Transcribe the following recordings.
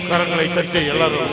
கரங்களை தட்டி எல்லாரும்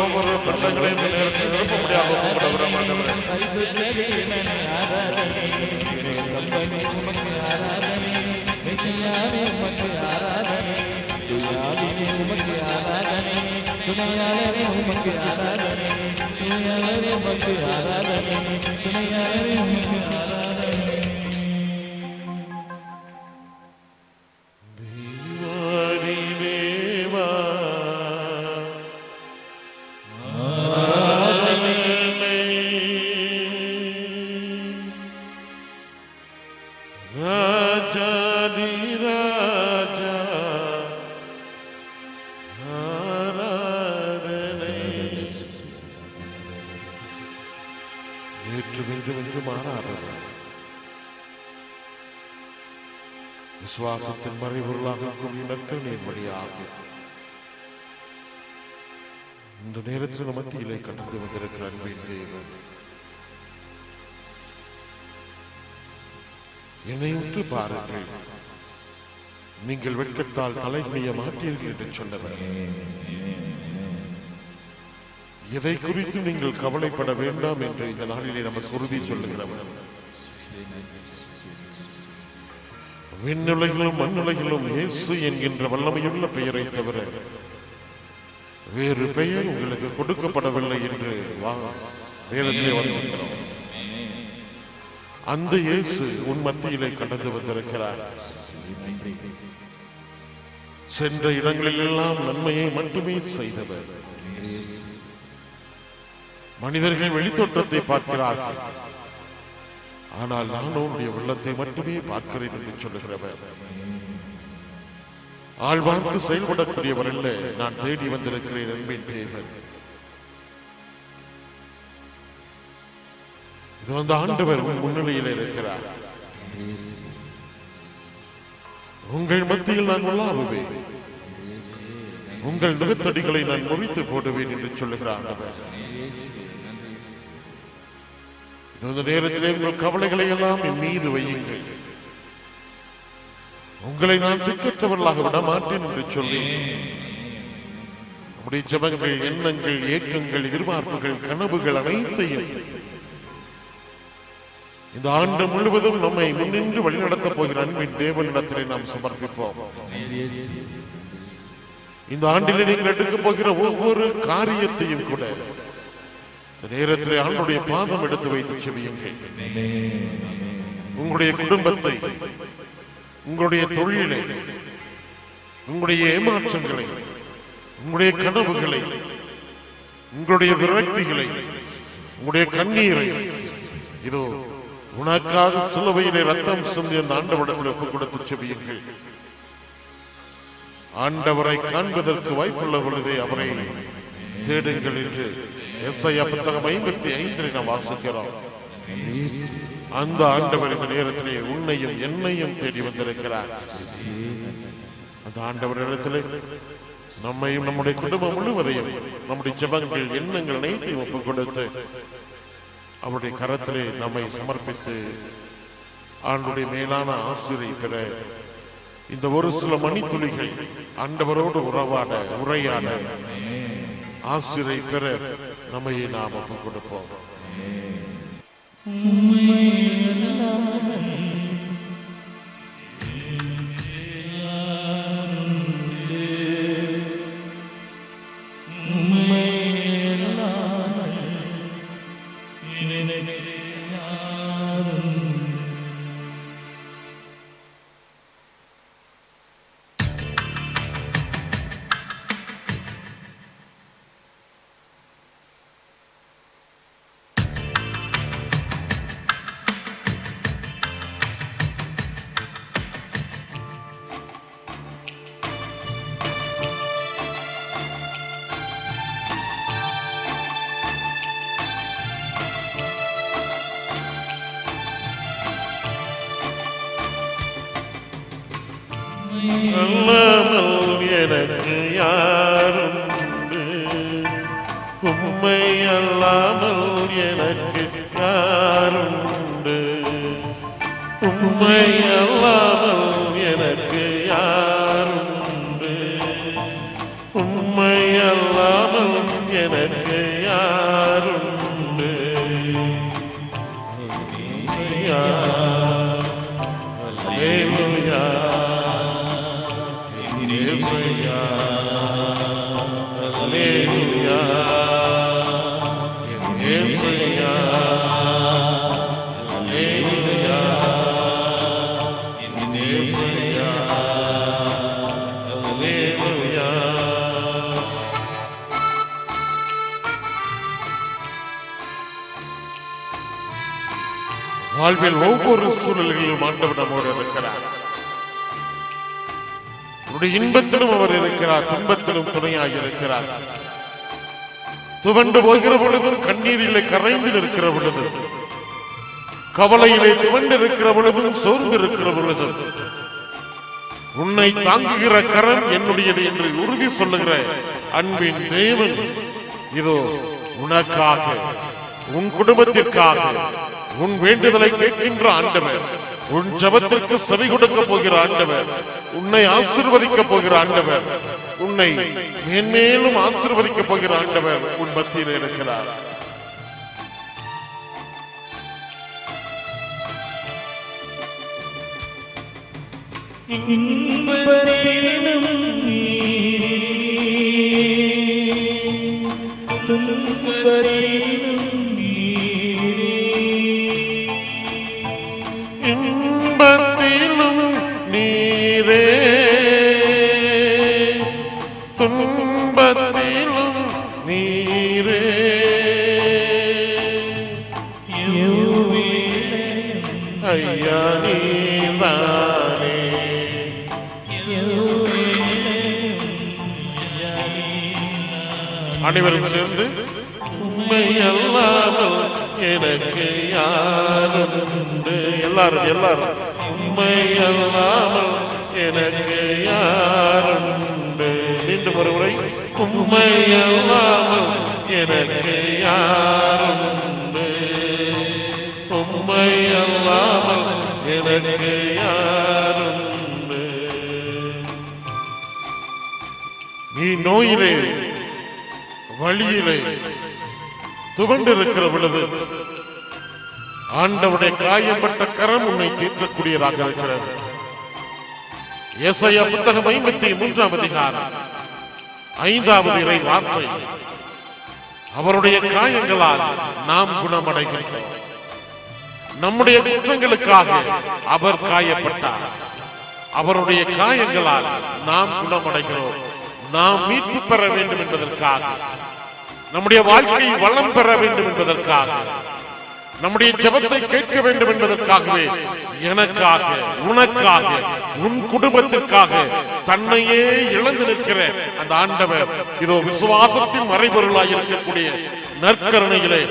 ஒவ்வொரு பட்டங்களையும் நிரப்ப முடியாத விசுவாசத்தின் மறைபொருளாக நற்கருணையின் வழியாக இந்த நேரத்தில் மத்தியிலே கடந்து வந்திருக்கிற அன்பின் தேவன், என்னை உற்று பாருங்கள், நீங்கள் வெட்கத்தால் தலைகுனிய மாட்டீர்கள் என்று சொன்னவர். எதை குறித்து நீங்கள் கவலைப்பட வேண்டாம் என்று இந்த நாளிலே நமக்கு உறுதி சொல்லுகிறவர். விண்ணுலகிலும் மண்ணுலகிலும் இயேசு என்கின்ற வல்லமையுள்ள பெயரை தவிர வேறு பெயர் உங்களுக்கு கொடுக்கப்படவில்லை என்று வேதத்திலே வாசிக்கிறோம். அந்த இயேசு உன் மத்தியிலே கடந்து வந்திருக்கிறார். சென்ற இடங்களில் எல்லாம் நன்மையை மட்டுமே செய்தவர். மனிதர்கள் வெளித்தோற்றத்தை பார்க்கிறார்கள், ஆனால் நான் உன்னுடைய உள்ளத்தை மட்டுமே பார்க்கிறேன் என்று சொல்லுகிறவர். ஆழ்வார்த்து செயல்படக்கூடியவர் அல்ல, நான் தேடி வந்திருக்கிறேன் அன்பின் தேவன். இது வந்து ஆண்டவர் முன்னிலையில் இருக்கிறார். உங்கள் மத்தியில் நான் உள்ளாவுவேன், உங்கள் நுகத்தடிகளை நான் முறித்து போடுவேன் என்று சொல்லுகிறார் ஆண்டவர். இந்த நேரத்திலே உங்கள் கவலைகளை எல்லாம் என் மீது வையுங்கள், உங்களை நான் திக்கற்றவர்களாக விட மாட்டேன் என்று சொல்லி நம்முடைய ஜெபங்கள், எண்ணங்கள், ஏக்கங்கள், எதிர்பார்ப்புகள், கனவுகள் அனைத்தையும் இந்த ஆண்டு முழுவதும் நம்மை முன்னின்று வழிநடத்தப் போகிற அன்பின் தேவனிடத்திலே நாம் சமர்ப்பிப்போம். இந்த ஆண்டிலே நீங்கள் எடுக்கப் போகிற ஒவ்வொரு காரியத்தையும் கூட நேரத்திலே ஆண்டுடைய பாதம் எடுத்து வைத்து செவியுங்கள். உங்களுடைய குடும்பத்தை, உங்களுடைய தொழிலை, உங்களுடைய ஏமாற்றங்களை, உங்களுடைய கனவுகளை, உங்களுடைய விரக்திகளை, உங்களுடைய கண்ணீரை இதோ உனக்காக சிலுவையிலே ரத்தம் சிந்தி அந்த ஆண்டவரிடத்தில் ஒப்புக் கொடுத்து செவியுங்கள். ஆண்டவரை காண்பதற்கு வாய்ப்புள்ள பொழுதே அவரை தேடுங்கள் என்று எஸ்ஐயா புத்தகம் 55 நாம் வாசிக்கிறோம். அந்த ஆண்டவர் இந்த நேரத்திலே உன்னையும் என்னையும் தேடி வந்திருக்கிறார். அந்த ஆண்டவரிடத்திலே நம்மையும் நம்முடைய குடும்பம் முழுவதையும் நம்முடைய ஜெபங்கள், எண்ணங்கள் அனைத்தையும் ஒப்புக் கொடுத்து அவருடைய கரத்திலே நம்மை சமர்ப்பித்து ஆண்டுடைய மேலான ஆசிரியை பெற இந்த ஒரு சில மணித்துளிகள் ஆண்டவரோடு உரையாட ஆசிரியை பெற நம்மை நாம் ஒப்புக் கொடுப்போம். அல்லாமல் எனக்கு யாருண்டு, உம்மை அல்லாமல் எனக்கு யாருண்டு, உம்மை அல்லாமல் எனக்கு யாருண்டு. அல்லாமல் எனக்கு யாருண்டு? அல்லேலூயா இயேசுயா அல்லேலூயா இயேசுயா அல்லேலூயா இயேசுயா அல்லேலூயா. வாழ்வில் ஒவ்வொரு சூழல்களிலும் ஆண்டவர் நம்மோடு இருக்கிறார். இன்பத்திலும் அவர் இருக்கிறார், துன்பத்திலும் துணையாக இருக்கிறார். துவண்டு போகிற பொழுதும், கண்ணீரிலே கரைந்து இருக்கிற பொழுதும், கவலையிலே துவண்டு இருக்கிற பொழுதும், சோர்ந்து இருக்கிற பொழுதும், உன்னை தாங்குகிற கரம் என்னுடையது என்று உறுதி சொல்லுகிற அன்பின் தேவன் இதோ உனக்காக, உன் குடும்பத்திற்காக உன் வேண்டுதலை கேட்கின்ற ஆண்டவர், உன் ஜபத்திற்கு செவி கொடுக்க போகிற ஆண்டவர், உன்னை ஆசீர்வதிக்க போகிற ஆண்டவர், உன்னை மேன்மேலும் ஆசீர்வதிக்க போகிற ஆண்டவர் உன் மத்தியில் இருக்கிறார். இன்பத்திலும் நீரே, துன்பத்திலும் நீரே, ஐயா நீதானே. அனைவரும் சேர்ந்து உம்மை அல்லாமல் எனக்கு யாருண்டு? எல்லாரும் எல்லாரும் உம்மை அல்லாமல் எனக்கு யாருண்டு? மீண்டும் ஒரு முறை உம்மை அல்லாமல் எனக்கு யாருண்டு? உம்மை அல்லாமல் எனக்கு யாருண்டு? நீ நோயிலே வழியிலே துவண்டு இருக்கிற பொழுது ஆண்டவருடைய காயப்பட்ட கரம் உன்னை தீர்க்கக்கூடியதாக இருக்கிறது. ஏசாயா புத்தகம் 53 அதிகாரம் 5வது இறை வார்த்தை, அவருடைய காயங்களால் நாம் குணமடைகின்றோம். நம்முடைய குற்றங்களுக்காக அவர் காயப்பட்டார். அவருடைய காயங்களால் நாம் குணமடைகிறோம். நாம் மீட்பு பெற வேண்டும் என்பதற்காக, நம்முடைய வாழ்க்கை வளம் பெற வேண்டும் என்பதற்காக, நம்முடைய ஜெபத்தை கேட்க வேண்டும் என்பதற்காகவே எனக்காக, உனக்காக, உன் குடும்பத்திற்காக தன்னையே இழந்து நிற்கிற அந்த ஆண்டவர் இதோ விசுவாசத்தின் மறைபொருளாய் இருக்கக்கூடிய நற்கருணையிலே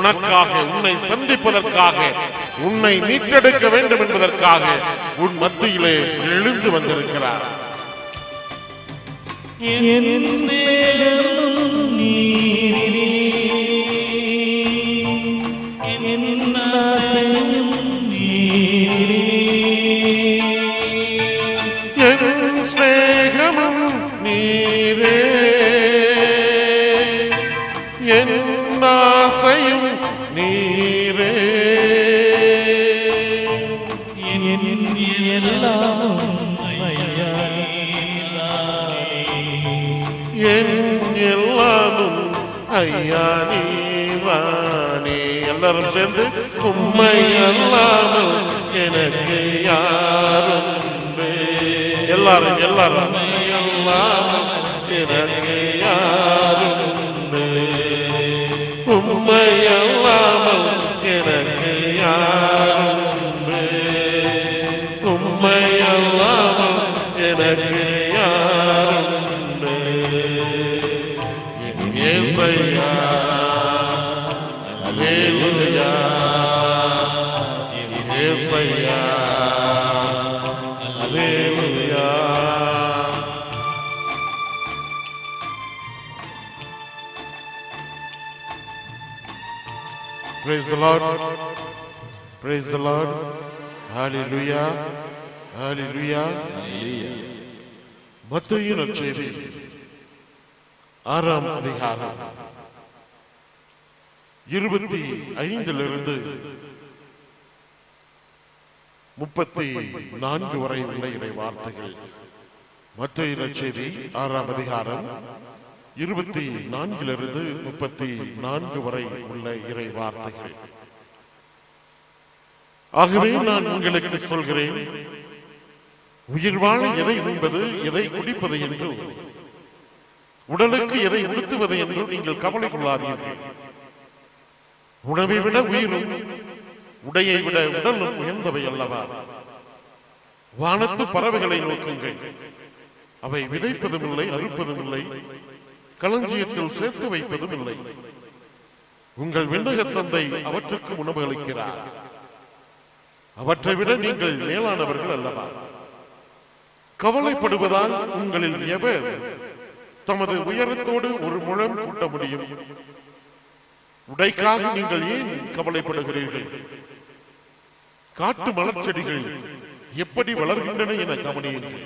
உனக்காக, உன்னை சந்திப்பதற்காக, உன்னை மீட்டெடுக்க வேண்டும் என்பதற்காக உன் மத்தியிலே எழுந்து வந்திருக்கிறார். ஐயா நீவானே. எல்லாரும் சேர்ந்து உம்மை அல்லாமல் எனக்கு யாருண்டு? எல்லாரும் எல்லாரும் அல்லாமல் எனக்கு யாருண்டு? உம்மை அல்லாமல் எனக்கு யாருண்டு? உம்மை அல்லாமல் எனக்கு யாருண்டு? ஏசையா அல்லேலூயா, ஏசையா அல்லேலூயா. Praise the Lord, praise the Lord, hallelujah, hallelujah. மத்தேயு நற்செய்தி 6ஆம் அதிகாரம் 25 34 வரை உள்ள இறை வார்த்தைகள். மத்தேயு நற்செய்தி 6ஆம் அதிகாரம் 24 34 வரை உள்ள இறை வார்த்தைகள். ஆகவே நான் உங்களுக்கு சொல்கிறேன், உயிர் வாழ எதை உண்பது, எதை குடிப்பது என்றும், உடலுக்கு எதை உடுத்துவது என்றும் நீங்கள் கவலை கொள்ளாதீர்கள். உணவை விட உயிரும், உடையை விட உடலும் உயர்ந்தவை அல்லவா? வானத்து பறவைகளை நோக்குங்கள், அவை விதைப்பதும் இல்லை, அறுப்பதும் இல்லை, களஞ்சியத்தில் சேர்த்து வைப்பதும் இல்லை. உங்கள் விண்ணக தந்தை அவற்றுக்கு உணவு அளிக்கிறார். அவற்றை விட நீங்கள் மேலானவர்கள் அல்லவா? கவலைப்படுவதால் உங்களில் எவர் தமது உயரத்தோடு ஒரு முழம் கூட்ட முடியும்? உடைக்காக நீங்கள் ஏன் கவலைப்படுகிறீர்கள்? காட்டு மலர்ச்செடிகள் எப்படி வளர்கின்றன என கவனியுங்கள்.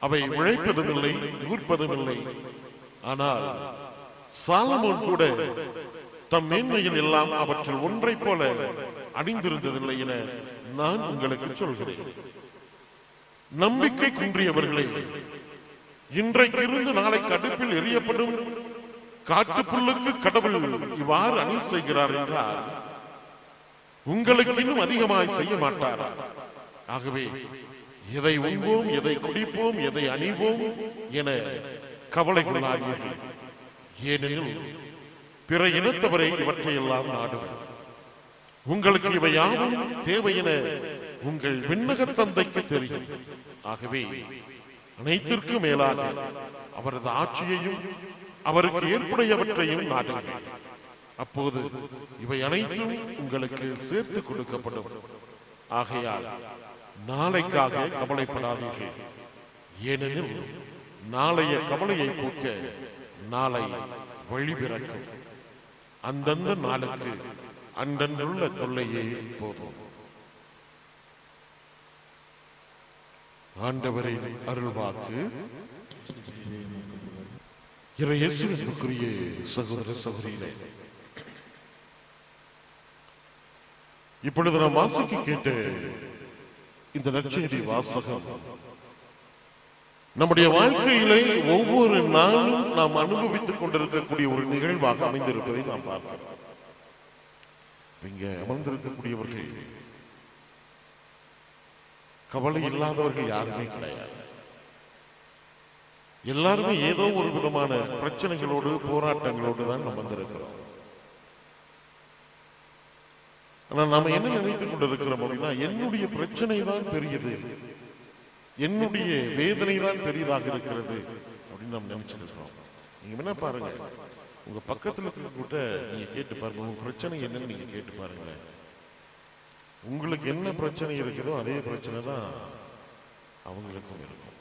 அவை உழைப்பதும் இல்லை, ஊர்ப்பதும் இல்லை. ஆனால் சாலமோன் கூட தம் மேன்மையில் எல்லாம் அவற்றில் ஒன்றை போல அணிந்திருந்ததில்லை என நான் உங்களுக்கு சொல்கிறேன். நம்பிக்கை குன்றியவர்களே, இன்றைக்கு இருந்து நாளைக்கு அடுப்பில் எரியப்படும் காட்டுப்புல்லுக்கு கடவுள் இவ்வாறு அணி செய்கிறார் என்றால் உங்களுக்கு இன்னும் அதிகமாய் செய்ய மாட்டாரா? ஆகவே எதை உண்போம், எதை குடிப்போம், எதை அணிவோம் என கவலை கொள்ளாதீர்கள். ஏனெனில் பிற இனத்தவரை இவற்றையெல்லாம் நாடுவர். உங்களுக்கு இவை யாவும் தேவை என உங்கள் விண்ணக தந்தைக்கு தெரியும். ஆகவே அனைத்திற்கும் மேலாக அவரது ஆட்சியையும் அவருக்கு ஏற்புடையவற்றையும் நாடுங்கள். அப்போது இவை அனைத்தும் உங்களுக்கு சேர்த்து கொடுக்கப்படும். ஆகையால் நாளைக்காக கவலைப்படாதீர்கள். ஏனெனில் நாளைய கவலையை போக்க நாளை வழிபிறக்கும். அந்தந்த நாளுக்கு அன்றன்றுள்ள தொல்லையே போதும். ஆண்டவரின் அருள்வாக்கு. இறையேசுவிற்குரிய சகோதர சகோதரிகளே, இப்பொழுது நாம் வாசிக்க கேட்ட இந்த நற்செய்தி வாசகம் நம்முடைய வாழ்க்கையிலே ஒவ்வொரு நாளும் நாம் அனுபவித்துக் கொண்டிருக்கக்கூடிய ஒரு நிகழ்வாக அமைந்திருப்பதை நாம் பார்க்கிறோம். இங்க அமர்ந்திருக்கக்கூடியவர்கள் கவலை இல்லாதவர்கள் யாருமே கிடையாது. எல்லாருமே ஏதோ ஒரு விதமான பிரச்சனைகளோடு, போராட்டங்களோடு தான் நம்ம வந்திருக்கிறோம். ஆனால் நாம என்ன நினைத்துக் கொண்டிருக்கிறோம் அப்படின்னா, என்னுடைய பிரச்சனை தான் பெரியது, என்னுடைய வேதனை தான் பெரியதாக இருக்கிறது அப்படின்னு நம்ம நினைச்சிட்டு இருக்கோம். நீங்க என்ன பாருங்க, உங்க பக்கத்துல இருக்க நீங்க கேட்டு பாருங்க, உங்க பிரச்சனை என்னன்னு நீங்க கேட்டு பாருங்க. உங்களுக்கு என்ன பிரச்சனை இருக்குதோ அதே பிரச்சனை தான் அவங்களுக்கும் இருக்கும்.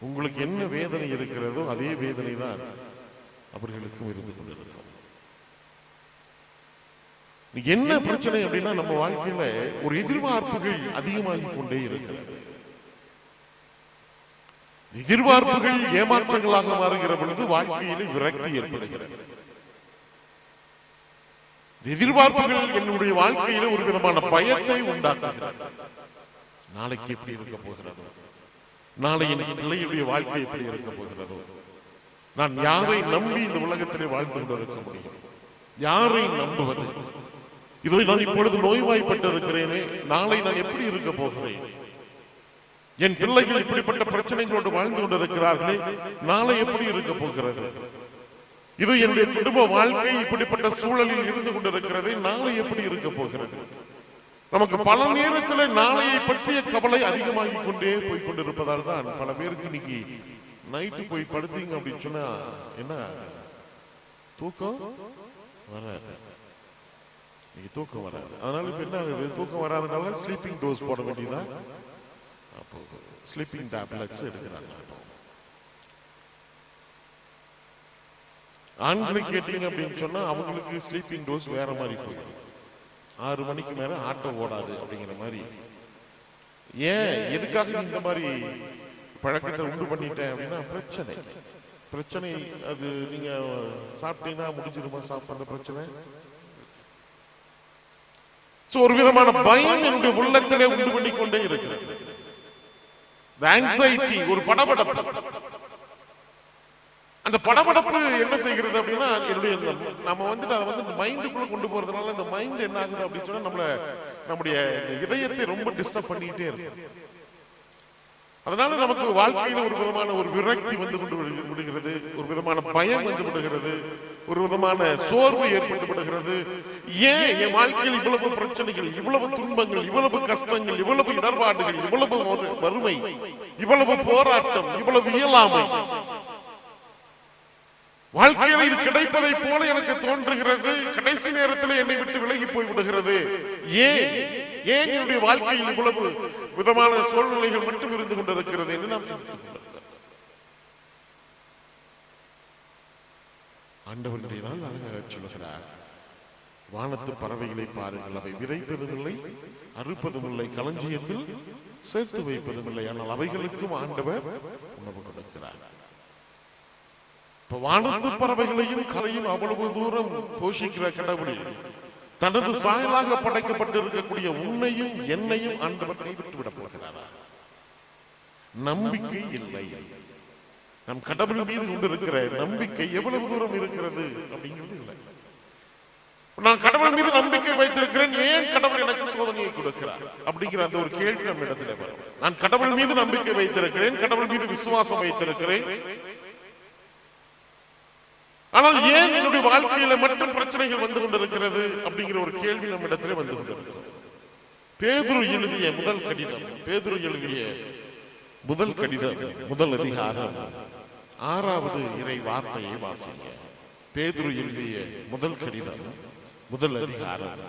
உங்களுக்கு என்ன வேதனை இருக்கிறதோ அதே வேதனை தான் அவர்களுக்கும் இருந்து கொண்டிருக்கும். என்ன பிரச்சனை அப்படின்னா, நம்ம வாழ்க்கையில ஒரு எதிர்பார்ப்புகள் அதிகமாகி கொண்டே இருக்கிறது. எதிர்பார்ப்புகள் ஏமாற்றங்களாக மாறுகிற பொழுது வாழ்க்கையில விரக்தி ஏற்படுகிறது. எதிர்பார்ப்புகள் என்னுடைய வாழ்க்கையில ஒரு விதமான பயத்தை உண்டாக்குகிறது. நாளைக்கு எப்படி இருக்க போகிறதோ, நாளை என் பிள்ளையுடைய வாழ்க்கை எப்படி இருக்க போகிறதோ, நான் யாரை நம்பி இந்த உலகத்திலே வாழ்ந்து கொண்டிருக்க முடியும்? யாரை நம்புவது? இதோ நான் இப்பொழுது நோய்வாய்ப்பட்டு இருக்கிறேனே, நாளை நான் எப்படி இருக்க போகிறேன்? என் பிள்ளைகள் இப்படிப்பட்ட பிரச்சனைகளோடு வாழ்ந்து கொண்டிருக்கிறார்களே, நாளை எப்படி இருக்க போகிறது? இது என்னுடைய குடும்ப வாழ்க்கை இப்படிப்பட்ட சூழலில் இருந்து கொண்டிருக்கிறது, நாளை எப்படி இருக்க போகிறது? நமக்கு பல நேரத்தில் நாளையை பற்றிய கவலை அதிகமாகி கொண்டே போய் கொண்டிருப்பதால் தான் பல பேருக்கு இன்னைக்கு நைட்டு போய் படுத்தீங்க அப்படின்னு சொன்னா என்ன தூக்கம் வராது. தூக்கம் வராது. அதனால இப்ப என்ன ஆகுது, தூக்கம் வராதனால ஸ்லீப்பிங் டோஸ் போட வேண்டியதா, அப்போ ஸ்லீப்பிங் டேப்லெட்ஸ் எடுக்கிறாங்க. ஆண்களை கேட்டீங்க அப்படின்னு சொன்னா அவங்களுக்கு ஸ்லீப்பிங் டோஸ் வேற மாதிரி போயிடும். 6 மணிக்கு மேல ஆட்டோ ஓடாது அப்படிங்கிற மாதிரி. ஏன், எதுக்காக இந்த மாதிரி பழக்கத்தை உண்டு பண்ணிட்டேன் அப்படின்னா பிரச்சனை. பிரச்சனை அது நீங்க சாப்பிட்டீங்கன்னா முடிஞ்சிருமா சாப்பிட்ற பிரச்சனை? ஒரு விதமான பயம் என்னுடைய உள்ளத்திலே உண்டு பண்ணி கொண்டே இருக்கிறது. ஆங்ஸைட்டி, ஒரு படபடப்பு. அந்த படபடப்பு என்ன செய்கிறது அப்படின்னா, என்னுடைய நம்ம வந்துட்டு அதை வந்து மைண்டுக்குள்ள கொண்டு போறதுனால இந்த மைண்ட் என்ன ஆகுது அப்படின்னு சொன்னா நம்முடைய இதயத்தை ரொம்ப டிஸ்டர்ப் பண்ணிட்டே இருக்கு. அதனால நமக்கு வாழ்க்கையில ஒரு விதமான ஒரு விரக்தி வந்து கொண்டு விடுகிறது, ஒரு விதமான பயம் வந்து விடுகிறது, ஒரு விதமான சோர்வு ஏற்பட்டு விடுகிறது. ஏன் என் வாழ்க்கையில் இவ்வளவு பிரச்சனைகள், இவ்வளவு துன்பங்கள், இவ்வளவு கஷ்டங்கள், இவ்வளவு இடர்பாடுகள், இவ்வளவு வறுமை, இவ்வளவு போராட்டம், இவ்வளவு இயலாமை, வாழ்க்கையில் இது கிடைப்பதை போல எனக்கு தோன்றுகிறது. கடைசி நேரத்தில் என்னை விட்டு விலகி போய் விடுகிறது. ஏன் ஏன் என்னுடைய வாழ்க்கையில் இவ்வளவு விதமான சூழ்நிலைகள் மட்டும் இருந்து கொண்டிருக்கிறது என்று நாம் சிந்தித்துக் கொண்டிருக்கிறோம். ஆண்டவனுடைய நாள் அழகாக சொல்லுகிறார், வானத்து பறவைகளை பாருங்கள், அவை விதைப்பதும் இல்லை, அறுப்பதும் இல்லை, களஞ்சியத்தில் சேர்த்து வைப்பதும் இல்லை, ஆனால் அவைகளுக்கும் ஆண்டவர் உணவு கொடுக்கிறார். வானத்து பறவைகளையும் கரையும் அவ்வளவு தூரம் போஷிக்கிற கடவுள் தனது சாயலாக படைக்கப்பட்டிருக்கக்கூடிய உன்னையும் என்னையும் ஆண்டவர் கைவிட்டு விட போகிறாரா? நம்பிக்கை இல்லை. நம் கடவுள் மீது கொண்டிருக்கிற நம்பிக்கை எவ்வளவு தூரம் இருக்கிறது அப்படிங்கிறது இல்லை. நான் கடவுள் மீது நம்பிக்கை வைத்திருக்கிறேன், ஏன் கடவுள் எனக்கு சோதனையை கொடுக்கிறார் அப்படிங்கிற அந்த ஒரு கேள்வி நம்ம இடத்துல வரும். நான் கடவுள் மீது நம்பிக்கை வைத்திருக்கிறேன், கடவுள் மீது விசுவாசம் வைத்திருக்கிறேன், ஆனால் ஏன் என்னுடைய வாழ்க்கையில மட்டும் பிரச்சனைகள் வந்து கொண்டிருக்கிறது அப்படிங்கிற ஒரு கேள்வி நம்ம இடத்துல வந்து கொண்டிருக்கிறது. பேதுரு எழுதிய முதல் கடிதம், பேதுரு எழுதிய முதல் கடிதம், முதல் அதிகாரம் 6வது இறை வார்த்தையை வாசிங்க. பேதுரு எழுதிய முதல் கடிதம், முதல் அதிகாரம்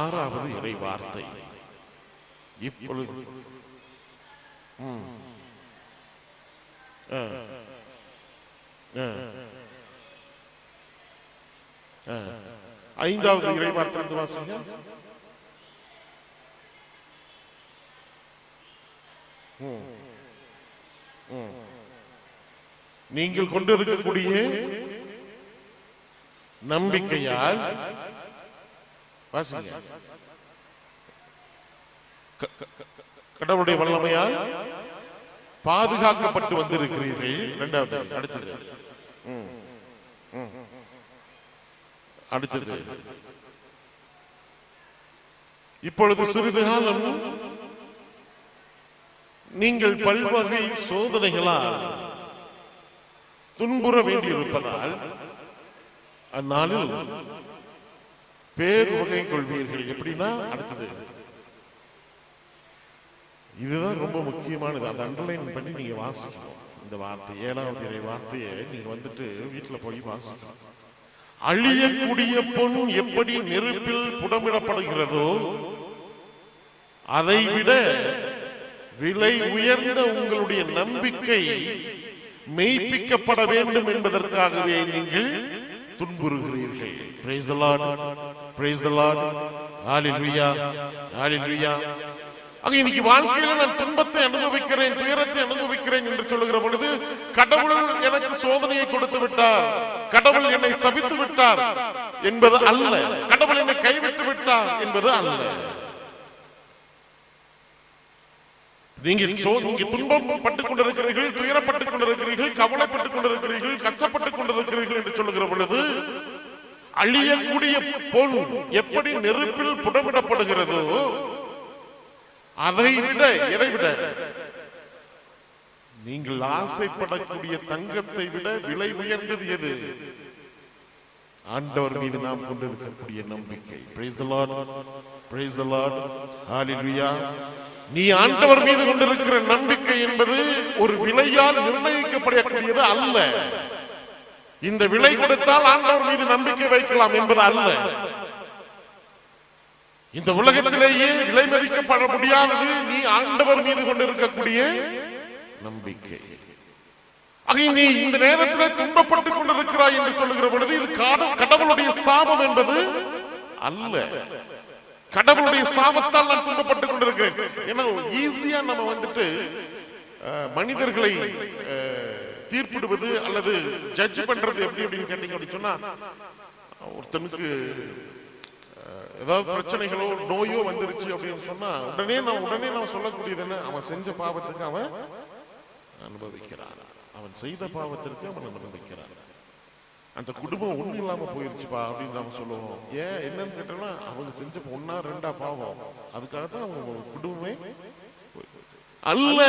6வது இறை வார்த்தை. இப்பொழுது 5வது இறை வார்த்தை வாசிங்க. நீங்கள் கொண்டிருக்கக்கூடிய நம்பிக்கையால் வாசிங்க, கடவுளுடைய வல்லமையால் பாதுகாக்கப்பட்டு வந்திருக்கிறீர்கள். 2வது அடுத்தது இப்பொழுது சிறிது காலம் நீங்கள் பல்வகை சோதனைகளால் துன்புற வேண்டியிருப்பதால் அந்நாளில் பேர் வகை கொள்வீர்கள். எப்படின்னா அடுத்தது இதுதான் ரொம்ப முக்கியமானது. அதை அண்டர்லைன் பண்ணி நீங்க வாசிக்கணும். இந்த வார்த்தை 7வது இறை வார்த்தையை நீங்க வந்துட்டு வீட்டுல போய் வாசிக்கணும். அழியக்கூடிய பொன் எப்படி நெருப்பில் புடமிடப்படுகிறதோ அதைவிட விலை உயர்ந்த உங்களுடைய நம்பிக்கை மெய்ப்பிக்கப்பட வேண்டும் என்பதற்காகவே நீங்கள் துன்புறுகிறீர்கள். Praise the Lord, praise the Lord, hallelujah, hallelujah. இன்னைக்கு வாழ்க்கையில நான் துன்பத்தை அனுபவிக்கிறேன், துயரத்தை அனுபவிக்கிறேன் என்று சொல்லுகிற பொழுது கடவுள் எனக்கு சோதனையை கொடுத்து விட்டார், கடவுள் என்னை சபித்து விட்டார் என்பது அல்ல, கடவுள் என்னை கைவிட்டு விட்டார் என்பது அல்ல. நீங்கள் துன்பப்பட்டுக் கொண்டிருக்கிறீர்கள், துயரப்பட்டுக் கொண்டிருக்கிறீர்கள், கவலைப்பட்டுக் கொண்டிருக்கிறீர்கள், கஷ்டப்பட்டுக் கொண்டிருக்கிறீர்கள் என்று சொல்லுகிற பொழுது அழியக்கூடிய பொன் எப்படி நெருப்பில் புடமிடப்படுகிறதோ அதை விட, எதை விட, நீங்கள் ஆசைப்படக்கூடிய தங்கத்தை விட விலை உயர்ந்தது எது? ஆண்டவர் மீது நாம் கொண்டிருக்கக்கூடிய நம்பிக்கை. Praise the Lord, praise the Lord, hallelujah. நீ ஆண்டவர் மீது கொண்டிருக்கிற நம்பிக்கை என்பது ஒரு விலையால் நிர்ணயிக்கப்படக்கூடியது அல்ல. இந்த விலை கொடுத்தால் ஆண்டவர் மீது நம்பிக்கை வைக்கலாம் என்பது அல்ல. இந்த உலகத்திலேயே விலை மதிக்கப்பட முடியாதது நீ ஆண்டவர் மீது கொண்டிருக்கக்கூடிய நம்பிக்கை. நீ இந்த நேரத்தில் துன்பப்பட்டுக் கொண்டிருக்கிறாய் என்று சொல்லுகிற பொழுது இது கடவுளுடைய சாபம் என்பது அல்ல. கடவுளுடைய சாபத்தால் நான் துன்பப்பட்டுக் கொண்டிருக்கிறேன். ஏன்னா ஈஸியா நம்ம வந்துட்டு மனிதர்களை தீர்ப்பிடுவது அல்லது ஜட்ஜ் பண்றது எப்படி அப்படின்னு கேட்டீங்க அப்படின்னு சொன்னா, ஒருத்தனுக்கு ஏதாவது பிரச்சனைகளோ நோயோ வந்துருச்சு அப்படின்னு சொன்னா உடனே நான் சொல்லக்கூடியது என்ன, அவன் செஞ்ச பாவத்துக்கு அவன் அனுபவிக்கிறான், அவன் செய்த பாவத்திற்கு அவன் அனுபவிக்கிறான். அந்த குடும்பம் ஒண்ணு இல்லாம போயிருச்சுப்பா அப்படின்னு நாம சொல்லுவோம். ஏன் என்னன்னு கேட்டோம்னா, அவங்க செஞ்ச ஒன்னா ரெண்டா பாவம், அதுக்காகத்தான் அவங்க குடும்பமே அல்ல.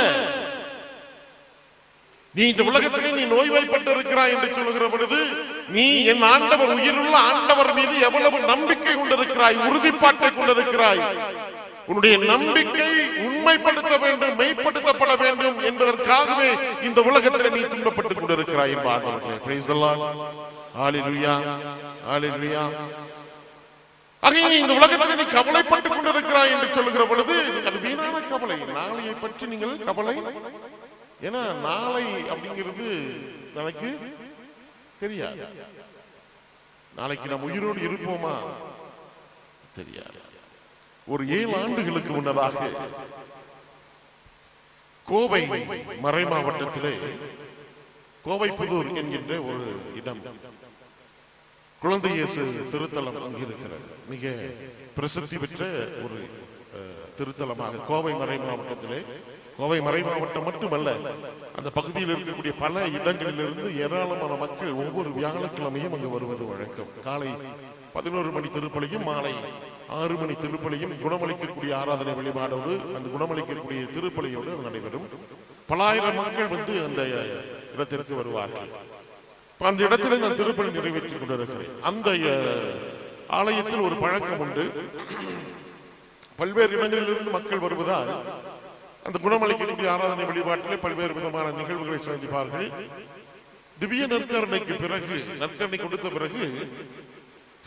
நீ இந்த உலகத்திலே நீ நோய்வாய்ப்பட்டு இருக்கிறாய் என்று சொல்லுகிற பொழுது, நீ என் ஆண்டவர், உயிருள்ள ஆண்டவர் மீது எவ்வளவு நம்பிக்கை கொண்டிருக்கிறாய், உறுதிப்பாட்டை கொண்டிருக்கிறாய். உன்னுடைய நம்பிக்கை உண்மைப்படுத்த வேண்டும், மெய்ப்படுத்தப்பட வேண்டும் என்பதற்காகவே இந்த உலகத்திலே நீ துன்பப்பட்டுக் கொண்டிருக்கிறாய் என்பார்கள். Praise the Lord. ஹalleluya, ஹalleluya. ஆகையால் இந்த உலகத்தில் நீ கவலைப்பட்டுக் கொண்டிருக்கிறாய் என்று சொல்லுகிற பொழுது, அது வீணான கவலை. நாளையை பற்றி நீங்கள் கவலை, ஏன்னா நாளை அப்படிங்கிறது நாளைக்கு தெரியாது. நாளைக்கு நாம் உயிரோடு இருப்போமா தெரியாது. ஒரு 7 ஆண்டுகளுக்கு முன்னதாக கோவை மறை மாவட்டத்திலே கோவைப்புதூர் என்கின்ற ஒரு இடம், குழந்தை இயேசு திருத்தலம் அங்கு இருக்கிறது. மிக பிரசித்தி பெற்ற ஒரு திருத்தலமாக கோவை மறை மாவட்டத்திலே, கோவை மறை மாவட்டம் மட்டுமல்ல, அந்த பகுதியில் இருக்கக்கூடிய பல இடங்களிலிருந்து ஏராளமான மக்கள் ஒவ்வொரு வியாழக்கிழமையும் அங்கு வருவது வழக்கம். காலை 11 மணி திருப்பலியும் மாலை 6 மணி திருப்பலியும் குணமளிக்கக்கூடிய ஆராதனை வழிபாடோடு அந்த குணமளிக்கக்கூடிய திருப்பலியோடு அது நடைபெறும். பலாயிரம் மக்கள் அந்த இடத்திற்கு வருவார்கள். அந்த இடத்துல நான் திருப்பலி நிறைவேற்றிக் கொண்டிருக்கிறேன். அந்த ஆலயத்தில் ஒரு பழக்கம் உண்டு. பல்வேறு இடங்களிலிருந்து மக்கள் வருவதால் அந்த குணமளிக்கக்கூடிய ஆராதனை வழிபாட்டிலே பல்வேறு விதமான நிகழ்வுகளை சந்திப்பார்கள். திவ்ய நற்கருணைக்கு பிறகு, நற்கருணை கொடுத்த பிறகு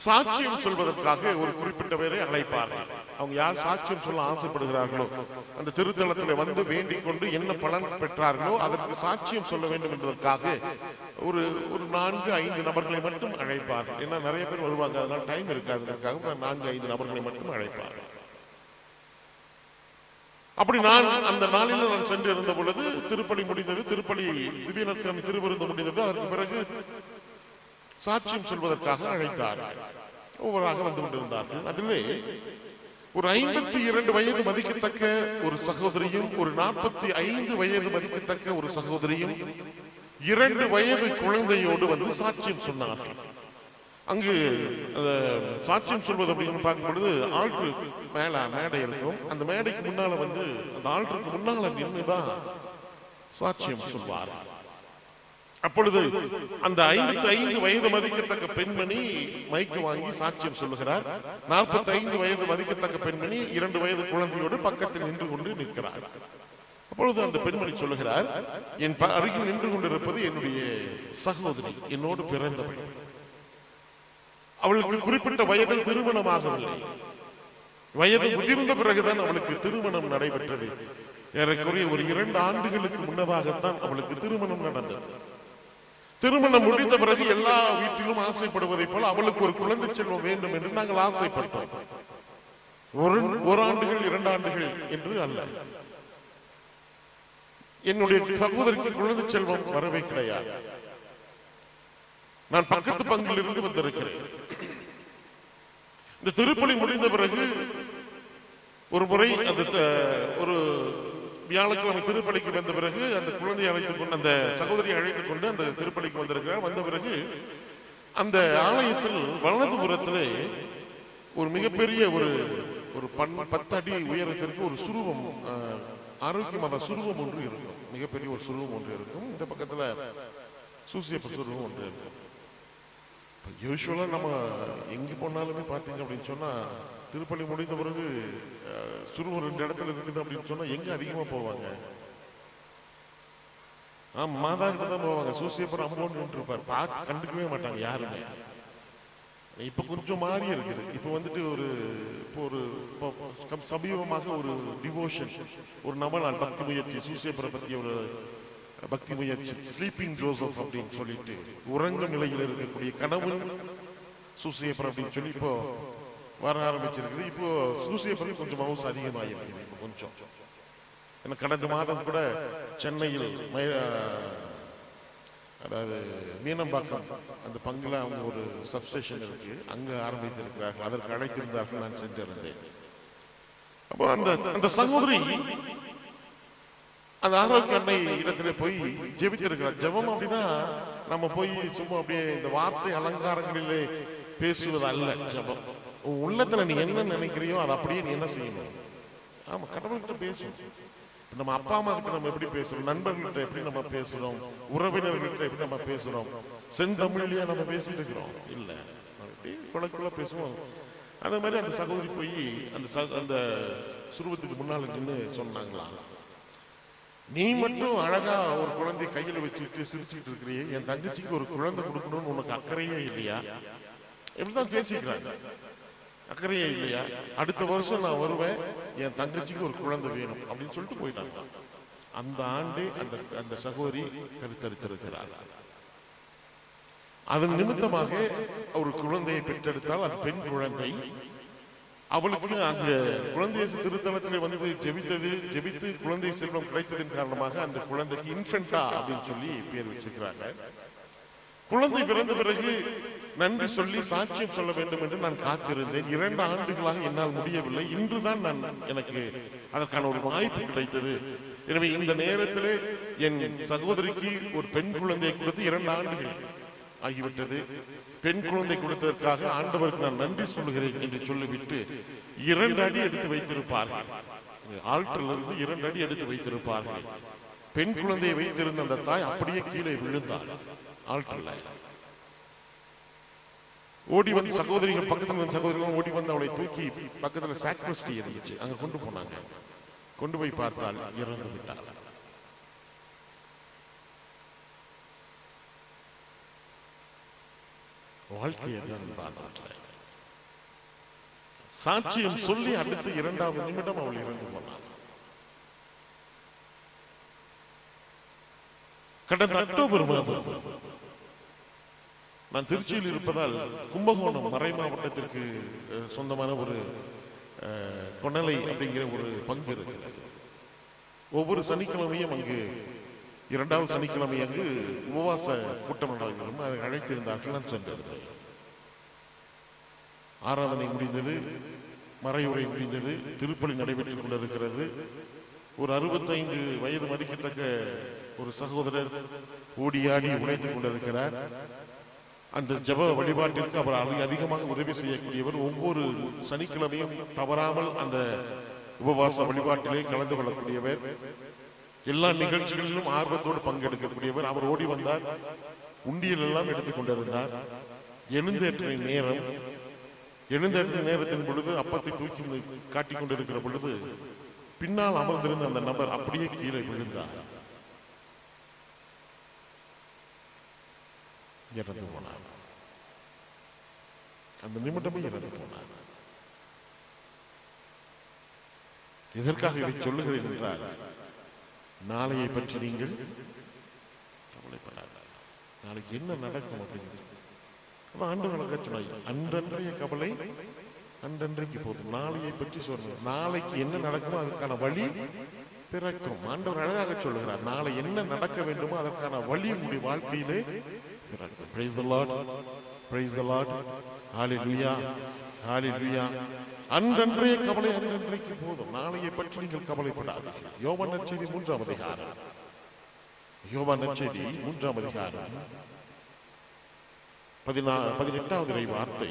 சாட்சியம் சொல்வதற்காக ஒரு குறிப்பிட்ட பேரை அழைப்பார்கள். அவங்க யார் சாட்சியம் சொல்ல ஆசைப்படுகிறார்களோ, அந்த திருத்தலத்தில் வந்து வேண்டிக் கொண்டு என்ன பலன் பெற்றார்களோ அதற்கு சாட்சியம் சொல்ல வேண்டும் என்பதற்காக ஒரு 4-5 நபர்களை மட்டும் அழைப்பார்கள். ஏன்னா நிறைய பேர் வருவாங்க, அதனால டைம் இருக்காதுக்காக 4-5 நபர்களை மட்டும் அழைப்பார்கள். அப்படி நான் அந்த நாளில் நான் சென்று இருந்த பொழுது திருப்பலி முடிந்தது, திருப்பலி திவ்ய நற்கருணை திருவிருந்து முடிந்தது. அதற்கு பிறகு சாட்சியம் சொல்வதற்காக அழைத்தார்கள். ஒவ்வொருவராக வந்து கொண்டிருந்தார்கள். அதிலே ஒரு 52 வயது மதிக்கத்தக்க ஒரு சகோதரியும், ஒரு 45 வயது மதிக்கத்தக்க ஒரு சகோதரியும், 2 வயது குழந்தையோடு வந்து சாட்சியம் சொன்னார்கள். அங்கு சாட்சியம் சொல்வது அப்படின்னு பார்க்கும் பொழுது ஆல்டர் மேடை இருக்கும். அந்த மேடைக்கு முன்னால வந்து அந்த ஆல்டருக்கு முன்னால நின்றுதான் சாட்சியம் சொல்வார். அப்பொழுது அந்த 55 வயது மதிக்கத்தக்க பெண்மணி மைக்கு வாங்கி சாட்சியம் சொல்லுகிறார். 45 வயது மதிக்கத்தக்க பெண்மணி 2 வயது குழந்தையோடு பக்கத்தில் நின்று கொண்டு நிற்கிறார். அப்பொழுது அந்த பெண்மணி சொல்லுகிறார், என் அருகில் நின்று கொண்டிருப்பது என்னுடைய சகோதரி, என்னோடு பிறந்தவள். அவளுக்கு குறிப்பிட்ட வயதில் திருமணமாகவில்லை. வயது முதிர்ந்த பிறகுதான் அவளுக்கு திருமணம் நடைபெற்றது. ஏறக்குறைய ஒரு 2 ஆண்டுகளுக்கு முன்னதாகத்தான் அவளுக்கு திருமணம் நடந்தது. திருமணம் முடிந்த பிறகு எல்லா வீட்டிலும் ஆசைப்படுவதை போல அவளுக்கு ஒரு குழந்தை செல்வம் வேண்டும் என்று நாங்கள் ஆசைப்பட்டோம். 1 ஆண்டுகள் 2 ஆண்டுகள் என்று அல்ல. என்னுடைய சகோதரிக்கு குழந்தை செல்வம் வரவே கிடையாது. நான் பக்கத்து பங்கில் இருந்து வந்திருக்கிறேன். இந்த திருப்பலி முடிந்த பிறகு ஒரு முறை அந்த ஒரு வியாழக்கிழமை திருப்பலிக்கு வந்த பிறகு அந்த குழந்தையை அழைத்துக் கொண்டு, அந்த சகோதரியை அழைத்துக் கொண்டு அந்த திருப்பலிக்கு வந்திருக்கிறார். வந்த பிறகு அந்த ஆலயத்தில் வலதுபுறத்திலே ஒரு மிகப்பெரிய ஒரு 10 அடி உயரத்திற்கு ஒரு சுருவம், ஆரோக்கிய மத சுருவம் ஒன்று இருக்கும். மிகப்பெரிய ஒரு சுருவம் ஒன்று இருக்கும். இந்த பக்கத்துல சூசியப்ப சுருவம் ஒன்று இருக்கும். யூசுவலா நம்ம எங்க போனாலுமே பாத்தீங்க அப்படின்னு சொன்னா, திருப்பலி முடிந்த பிறகு சுருவம் 2 இடத்துல இருக்குது அப்படின்னு சொன்னா எங்க அதிகமா போவாங்க? மாதா கிட்ட தான் போவாங்க. சூசியப்பர் அம்மோன்னு இருப்பார், பார்த்து கண்டுக்கவே மாட்டாங்க யாருமே. இப்ப கொஞ்சம் மாறி இருக்குது. இப்ப வந்துட்டு ஒரு சமீபமாக ஒரு டிவோஷன், ஒரு நவநாள் பக்தி முயற்சி, சூசியப்பரை பத்தி ஒரு பக்தி முயற்சி, ஸ்லீப்பிங் ஜோசப் அப்படின்னு சொல்லிட்டு, உறங்க நிலையில் இருக்கக்கூடிய கனவு சூசியப்பர் அப்படின்னு சொல்லி இப்போ வர ஆரம்பிச்சிருக்குது. இப்போ சூசியப்பருக்கு கொஞ்சம் மவுஸ் அதிகமாயிருக்குது. இப்போ கொஞ்சம் கடந்த மாதம் கூட சென்னையில் அதாவது மீனம்பாக்கம் அந்த பங்குல அவங்க ஒரு சப்ஸ்டேஷன் இருக்கு, அங்க ஆரம்பித்திருக்கிறார்கள். அதற்கு அழைத்திருந்தார்கள், நான் சென்றிருந்தேன். அப்போ அந்த அந்த சகோதரி அந்த ஆரோக்கிய அன்னை இடத்துல போய் ஜெபித்திருக்கிறார். ஜெபம் அப்படின்னா நம்ம போய் சும்மா அப்படியே இந்த வார்த்தை அலங்காரங்களிலே பேசுவது அல்ல ஜெபம். உன் உள்ளத்துல நீ என்ன நினைக்கிறியோ அதை அப்படியே நீ என்ன செய்யணும். ஆமா, கடவுள்கிட்ட பேசணும். நம்ம அப்பா அம்மா கிட்ட நம்ம எப்படி பேசுறோம், நண்பர்கள்ட்ட எப்படி நம்ம பேசுறோம், உறவினர்கள்ட்ட எப்படி நம்ம பேசுறோம், செந்தமிழ்லயே நம்ம பேசிட்டு இருக்கிறோம் இல்ல, குழக்குள்ள பேசுவோம். அதே மாதிரி அந்த சகோதரி போய் அந்த சுருவத்துக்கு முன்னால நின்று சொன்னாங்களா, நீ மட்டும் அழகா ஒரு குழந்தை கையில வச்சுட்டு சிரிச்சுட்டு இருக்கிறியே, என் தங்கச்சிக்கு ஒரு குழந்தை கொடுக்கணும்னு உனக்கு அக்கறையே இல்லையா? எப்படிதான் பேசிக்கிறாங்க, அக்கறையே இல்லையா? அடுத்த வருஷம் நான் வருவேன், என் தங்கச்சிக்கு ஒரு குழந்தை வேணும் அப்படின்னு சொல்லிட்டு போயிட்டாங்க. அந்த ஆண்டு அந்த சகோதரி கருத்தரித்திருக்கிறார். அதன் நிமித்தமாக ஒரு குழந்தையை பெற்றெடுத்தால் அது பெண் குழந்தை. அவளுக்கு அந்த குழந்தை திருத்தலத்தில் வந்து ஜெபித்து குழந்தை செல்வம் கிடைத்ததன் காரணமாக அந்த குழந்தைக்கு இன்ஃபென்டா அப்படின்னு சொல்லி பேர் வச்சிருக்கிறாங்க. குழந்தை பிறந்த பிறகு நன்றி சொல்லி சாட்சியம் சொல்ல வேண்டும் என்று நான் காத்திருந்தேன். 2 ஆண்டுகளாக என்னால் முடியவில்லை. இன்றுதான் எனக்கு அதற்கான ஒரு வாய்ப்பு கிடைத்தது. எனவே இந்த நேரத்தில் என் சகோதரிக்கு ஒரு பெண் குழந்தையை கொடுத்து 2 ஆண்டுகள் ஆகிவிட்டது. பெண் குழந்தை கொடுத்ததற்காக ஆண்டவருக்கு நான் நன்றி சொல்லுகிறேன் என்று சொல்லிவிட்டு 2 அடி எடுத்து வைத்திருப்பார்கள். ஆல்டர்ல இருந்து 2 அடி எடுத்து வைத்திருப்பார்கள். பெண் குழந்தையை வைத்திருந்த அந்த தாய் அப்படியே கீழே விழுந்தார். ஆல்டர்ல ஓடி வந்து சகோதரிகள் பக்கத்துல சகோதரிகள் ஓடி வந்து அவளை தூக்கி பக்கத்துல சாக்ரிஸ்டி இருந்துச்சு, அங்க கொண்டு போனாங்க. கொண்டு போய் பார்த்தால் இறந்து விட்டார். வாழ்க்கையை சாட்சியம் சொல்லி அடுத்த 2வது நிமிடம் அவள் இறந்து போனாள். கடந்த அக்டோபர் மாதம் நான் திருச்சியில் இருப்பதால் கும்பகோணம் மறை மாவட்டத்திற்கு சொந்தமான ஒரு கொணலை அப்படிங்கிற ஒரு பங்கு இருக்கிறது. ஒவ்வொரு சனிக்கிழமையும் அங்கு 2வது சனிக்கிழமை அங்கு உபவாச கூட்டம் நடக்கும். அதை அழைத்திருந்தார்கள். நான் சென்றிருந்தேன். ஆராதனை முடிந்தது, மறையுரை முடிந்தது, திருப்பலி நடைபெற்றுக் கொண்டிருக்கிறது. ஒரு 65 வயது மதிக்கத்தக்க ஒரு சகோதரர் ஓடியாடி உழைத்துக் கொண்டிருக்கிறார். அந்த ஜப வழிபாட்டிற்கு அவர் அதிகமாக உதவி செய்யக்கூடியவர். ஒவ்வொரு சனிக்கிழமையும் தவறாமல் அந்த உபவாச வழிபாட்டிலே கலந்து கொள்ளக்கூடியவர். எல்லா நிகழ்ச்சிகளிலும் ஆர்வத்தோடு பங்கெடுக்கக்கூடியவர். அவர் ஓடி வந்தார், உண்டியல் எல்லாம் எடுத்துக் கொண்டிருந்தார். எழுந்தேற்ற நேரத்தின் பொழுது அப்பத்தை தூக்கி காட்டிக் கொண்டிருக்கிற பொழுது பின்னால் அமர்ந்திருந்த அந்த நபர் அப்படியே கீழே விழுந்தார், இறந்து போனார். அந்த நிமிடமே இறந்து போனார். எதற்காக இதை சொல்லுகிறேன் என்றால், நாளையை பற்றி நீங்கள் கவலைப்படாத, நாளைக்கு என்ன நடக்கும் அப்படின்னு ஆண்டவர் சொன்னாங்க. அன்றன்றைய கவலை அன்றன்றைக்கு போதும், நாளையை பற்றி சொல்றேன். நாளைக்கு என்ன நடக்குமோ அதுக்கான வழி பிறக்கும். ஆண்டவர் அழகாக சொல்லுகிறார், நாளை என்ன நடக்க வேண்டுமோ அதற்கான வழி உங்களுடைய வாழ்க்கையிலே பிறக்கும். Praise the Lord, praise the Lord, hallelujah, hallelujah. அன்றன்றைய கவலை அன்றன்றைக்கு போதும், நாளையை பற்றி நீங்கள் கவலைப்படாதீர்கள். யோவான் நற்செய்தி 3ஆம் அதிகாரம், யோவான் நற்செய்தி 3ஆம் அதிகாரம் 18வது இறை வார்த்தை.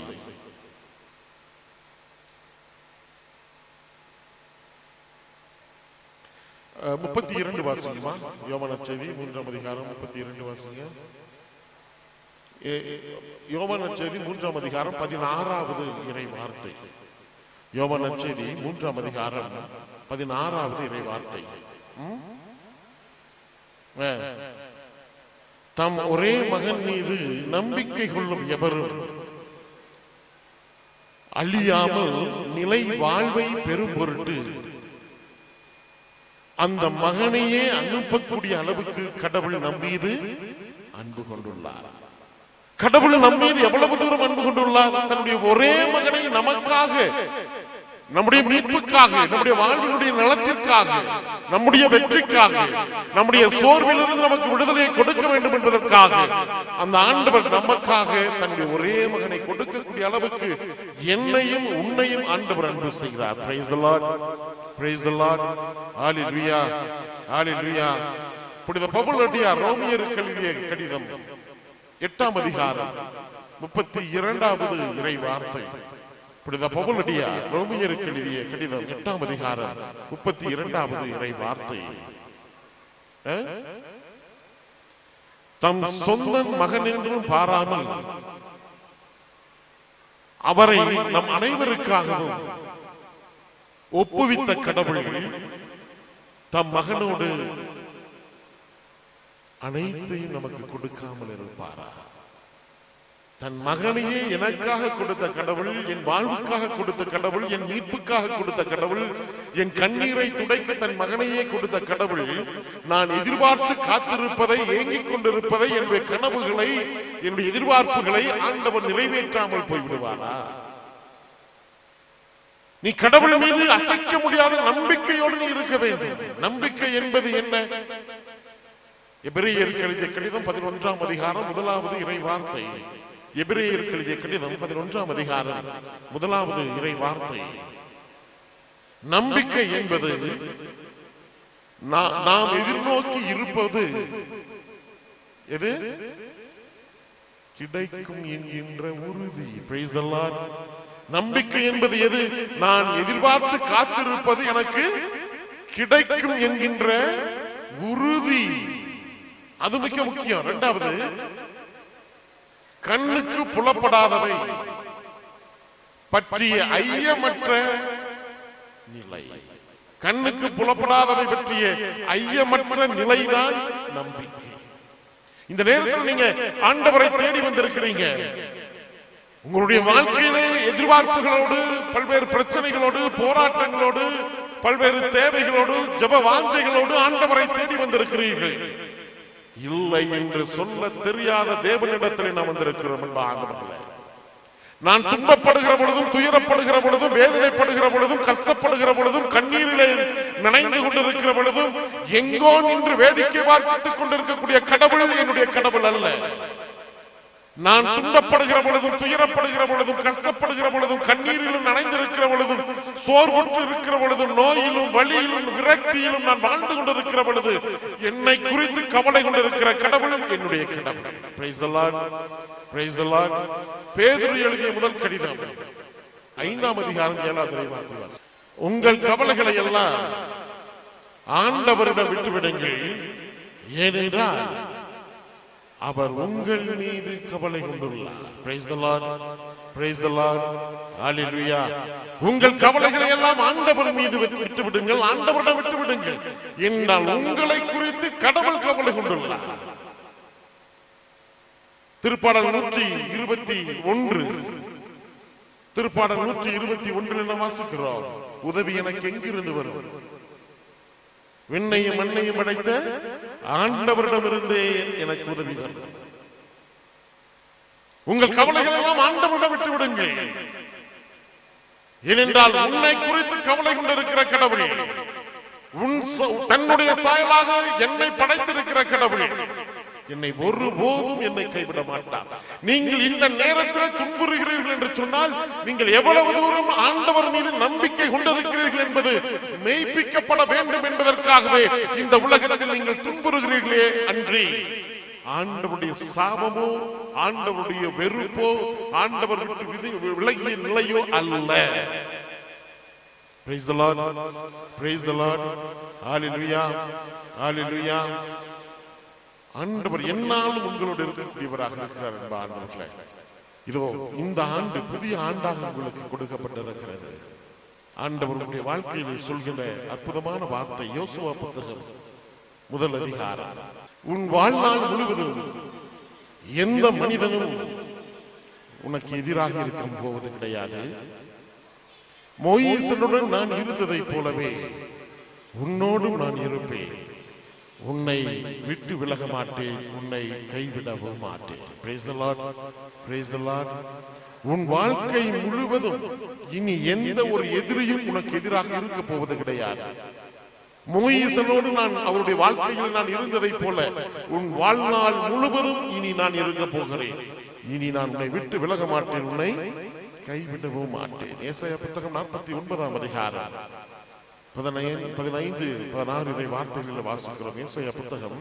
முப்பத்தி 32 வாசிக்குமா? யோவான் நற்செய்தி 3ஆம் அதிகாரம் 32 வாசிங்க. யோவான் நற்செய்தி 3ஆம் அதிகாரம் 16வது இறை வார்த்தை. யோவான் நற்செய்தி 3ஆம் அதிகாரம் 16வது இறை வார்த்தை. தம் ஒரே மகன் மீது நம்பிக்கை கொள்ளும் எவரும் அழியாமல் நிலை வாழ்வை பெறும் பொருட்டு அந்த மகனையே அனுப்பக்கூடிய அளவுக்கு கடவுள் நம்மீது அன்பு கொண்டுள்ளார். கடவுள் நம்மீது எவ்வளவு தூரம் அன்பு கொண்டுள்ளார்? தன்னுடைய ஒரே மகனை நமக்காக நம்முடைய மீட்புக்காக, நம்முடைய வாழ்வினுடைய நலத்திற்காக, நம்முடைய வெற்றிக்காக, நம்முடைய சோர்விலிருந்து நமக்கு விடுதலையை கொடுக்க வேண்டும் என்பதற்காக அந்த ஆண்டவர் நமக்காக தன்னுடைய ஒரே மகனை கொடுக்கக்கூடிய அளவுக்கு என்னையும் உன்னையும் ஆண்டவர் அன்பு செய்கிறார். Praise the Lord, praise the Lord, hallelujah, hallelujah. புனித பவுலடியார் ரோமியருக்கு எழுதிய கடிதம் 8ஆம் அதிகாரம் 32வது இறை வார்த்தை. புனித பவுலடியார் ரோமியருக்கு எழுதிய கடிதம் 8ஆம் அதிகாரம் 32வது இறை வார்த்தை. தம் சொந்த மகன் என்றும் பாராமல் அவரை நம் அனைவருக்காகவும் ஒப்புவித்த கடவுள் தம் மகனோடு அனைத்தையும் நமக்கு கொடுக்காமல் இருப்பாரா? தன் மகனையே எனக்காக கொடுத்த கடவுள், என் வாழ்வுக்காக கொடுத்த கடவுள், என் மீட்புக்காக கொடுத்த கடவுள், என் கண்ணீரை துடைக்க தன் மகனையே கொடுத்த கடவுள் நான் எதிர்பார்த்து காத்திருப்பதை, ஏங்கிக் கொண்டிருப்பதை, என்னுடைய கனவுகளை, என்னுடைய எதிர்பார்ப்புகளை ஆண்டவர் நிறைவேற்றாமல் போய்விடுவாரா? நீ கடவுள் மீது அசைக்க முடியாத நம்பிக்கையோடு நீ இருக்க வேண்டும். நம்பிக்கை என்பது என்ன? எபிரேயருக்கு எழுதிய கடிதம் 11ஆம் அதிகாரம் 1வது இறை வார்த்தை. எபிரேயருக்கு எழுதிய கடிதம் 11ஆம் அதிகாரம் 1வது இறை வார்த்தை. நம்பிக்கை என்பது நாம் எதிர்நோக்கி இருப்பது எது? கிடைக்கும் என்கின்ற உறுதி. Praise the Lord. நம்பிக்கை என்பது எது? நான் எதிர்பார்த்து காத்திருப்பது எனக்கு கிடைக்கும் என்கின்ற உறுதி. அது மிக முக்கியம். இரண்டாவது, கண்ணுக்கு புலப்படாதவை பற்றிய ஐயமற்ற நிலை. கண்ணுக்கு புலப்படாதவை பற்றிய ஐயமற்ற நிலைதான் நம்பிக்கை. இந்த நேரத்தில் நீங்க ஆண்டவரை தேடி வந்திருக்கிறீங்க. உங்களுடைய வாழ்க்கையிலே எதிர்பார்ப்புகளோடு, பல்வேறு பிரச்சனைகளோடு, போராட்டங்களோடு, பல்வேறு தேவைகளோடு, ஜெப வாஞ்சைகளோடு ஆண்டவரை தேடி வந்திருக்கிறீர்கள். இல்லை என்று சொல்ல தெரியாத தேவனிடத்தில் நாம் வந்திருக்கிறோம். நான் துன்பப்படுகிற பொழுதும், துயரப்படுகிற பொழுதும், வேதனைப்படுகிற பொழுதும், கஷ்டப்படுகிற பொழுதும், கண்ணீரிலே நனைந்து கொண்டிருக்கிற பொழுதும் எங்கோ நின்று வேடிக்கை பார்த்துக் கொண்டிருக்கக்கூடிய கடவுள் என்னுடைய கடவுள் அல்ல. நான் துன்பப்படுகிற பொழுதும், துயரப்படுகிற பொழுதும், கஷ்டப்படுகிற பொழுதும், கண்ணீரிலும் நனைந்திருக்கிற பொழுதும், சோர்வுற்று இருக்கிற பொழுதும், நோயிலும், வலியிலும், விரக்தியிலும் நான் வாழ்ந்து கொண்டிருக்கிற பொழுது என்னை குறித்து கவலை கொண்டிருக்கிற கடவுள் என்னுடைய கடவுள். Praise the Lord, praise the Lord. பேதுரு எழுதிய முதல் கடிதம் 5ஆம் அதிகாரம் 7வது வார்த்தை. உங்கள் கவலைகளை எல்லாம் ஆண்டவரிடம் விட்டுவிடுங்கள், ஏனென்றால் அவர் உங்கள் மீது கவலை கொண்டுள்ளார். Praise the Lord, praise the Lord, hallelujah. உங்கள் கவலைகளை எல்லாம் ஆண்டவர் மீது விட்டு விடுங்கள், ஆண்டவரிடம் விட்டு விடுங்கள், என்றால் உங்களை குறித்து கடவுள் கவலை கொண்டுள்ளார். திருப்பாடல் 121, திருப்பாடல் 121 வாசிக்கிறோம். உதவி எனக்கு எங்கிருந்து வரும்? விண்ணையும் மண்ணையும் படைத்த ஆண்டவரிடமிருந்தே எனக்கு உதவி வரும். உங்கள் கவலைகள் எல்லாம் ஆண்டவரிடம் விட்டு விடுங்கள், ஏனென்றால் உன்னை குறித்து கவலை கொண்டிருக்கிற கடவுள், தன்னுடைய சாயலாக என்னை படைத்திருக்கிற கடவுள் என்னை ஒருபோதும் என்னை கைவிட மாட்டார். நீங்கள் இந்த நேரத்தில் துன்புறுகிறீர்கள் என்று சொன்னால் நீங்கள் எவ்வளவு தூரம் ஆண்டவர் மீது நம்பிக்கை கொண்டிருக்கிறீர்கள் என்பது மெய்ப்பிக்கப்பட வேண்டும் என்பதற்காகவே இந்த உலகத்தில் நீங்கள் துன்புறுகிறீர்களே அன்றி ஆண்டவருடைய சாபமோ, ஆண்டவருடைய வெறுப்போ, ஆண்டவர் விட்டு விலகிய நிலையோ அல்ல. Praise the Lord, praise the Lord, hallelujah, hallelujah. ஆண்டவர் என்னாலும் உங்களோடு இருக்கக்கூடியவராக இருக்கிறார் என்ப ஆண்டவர்களே. இதோ இந்த ஆண்டு புதிய ஆண்டாக உங்களுக்கு கொடுக்கப்பட்டிருக்கிறது. ஆண்டவருடைய வாழ்க்கையிலே சொல்கிற அற்புதமான வார்த்தை யோசுவா புத்தகம் 1 அதிகாரம். உன் வாழ்நாள் முழுவதும் எந்த மனிதனும் உனக்கு எதிராக இருக்க போவது கிடையாது. மோசேயுடன் நான் இருந்ததை போலவே உன்னோடும் நான் இருப்பேன். உன்னை விட்டு விலக மாட்டேன், உன்னை கைவிடவும் மாட்டேன். Praise the Lord. Praise the Lord. உன் வாழ்க்கை முழுவதும் இனி எந்த ஒரு எதிரியும் உனக்கு எதிராக இருக்க போவது கிடையாது. மோசேயோடு நான் அவருடைய வாழ்க்கையில் நான் இருந்ததை போல உன் வாழ்நாள் முழுவதும் இனி நான் இருக்க போகிறேன். இனி நான் உன்னை விட்டு விலக மாட்டேன், உன்னை கைவிடவும் மாட்டேன். ஏசாயா புத்தகம் 49 அதிகாரம் 15, 16 வார்த்தைகளில் வாசிக்கிறோம். ஏசாயா புத்தகம்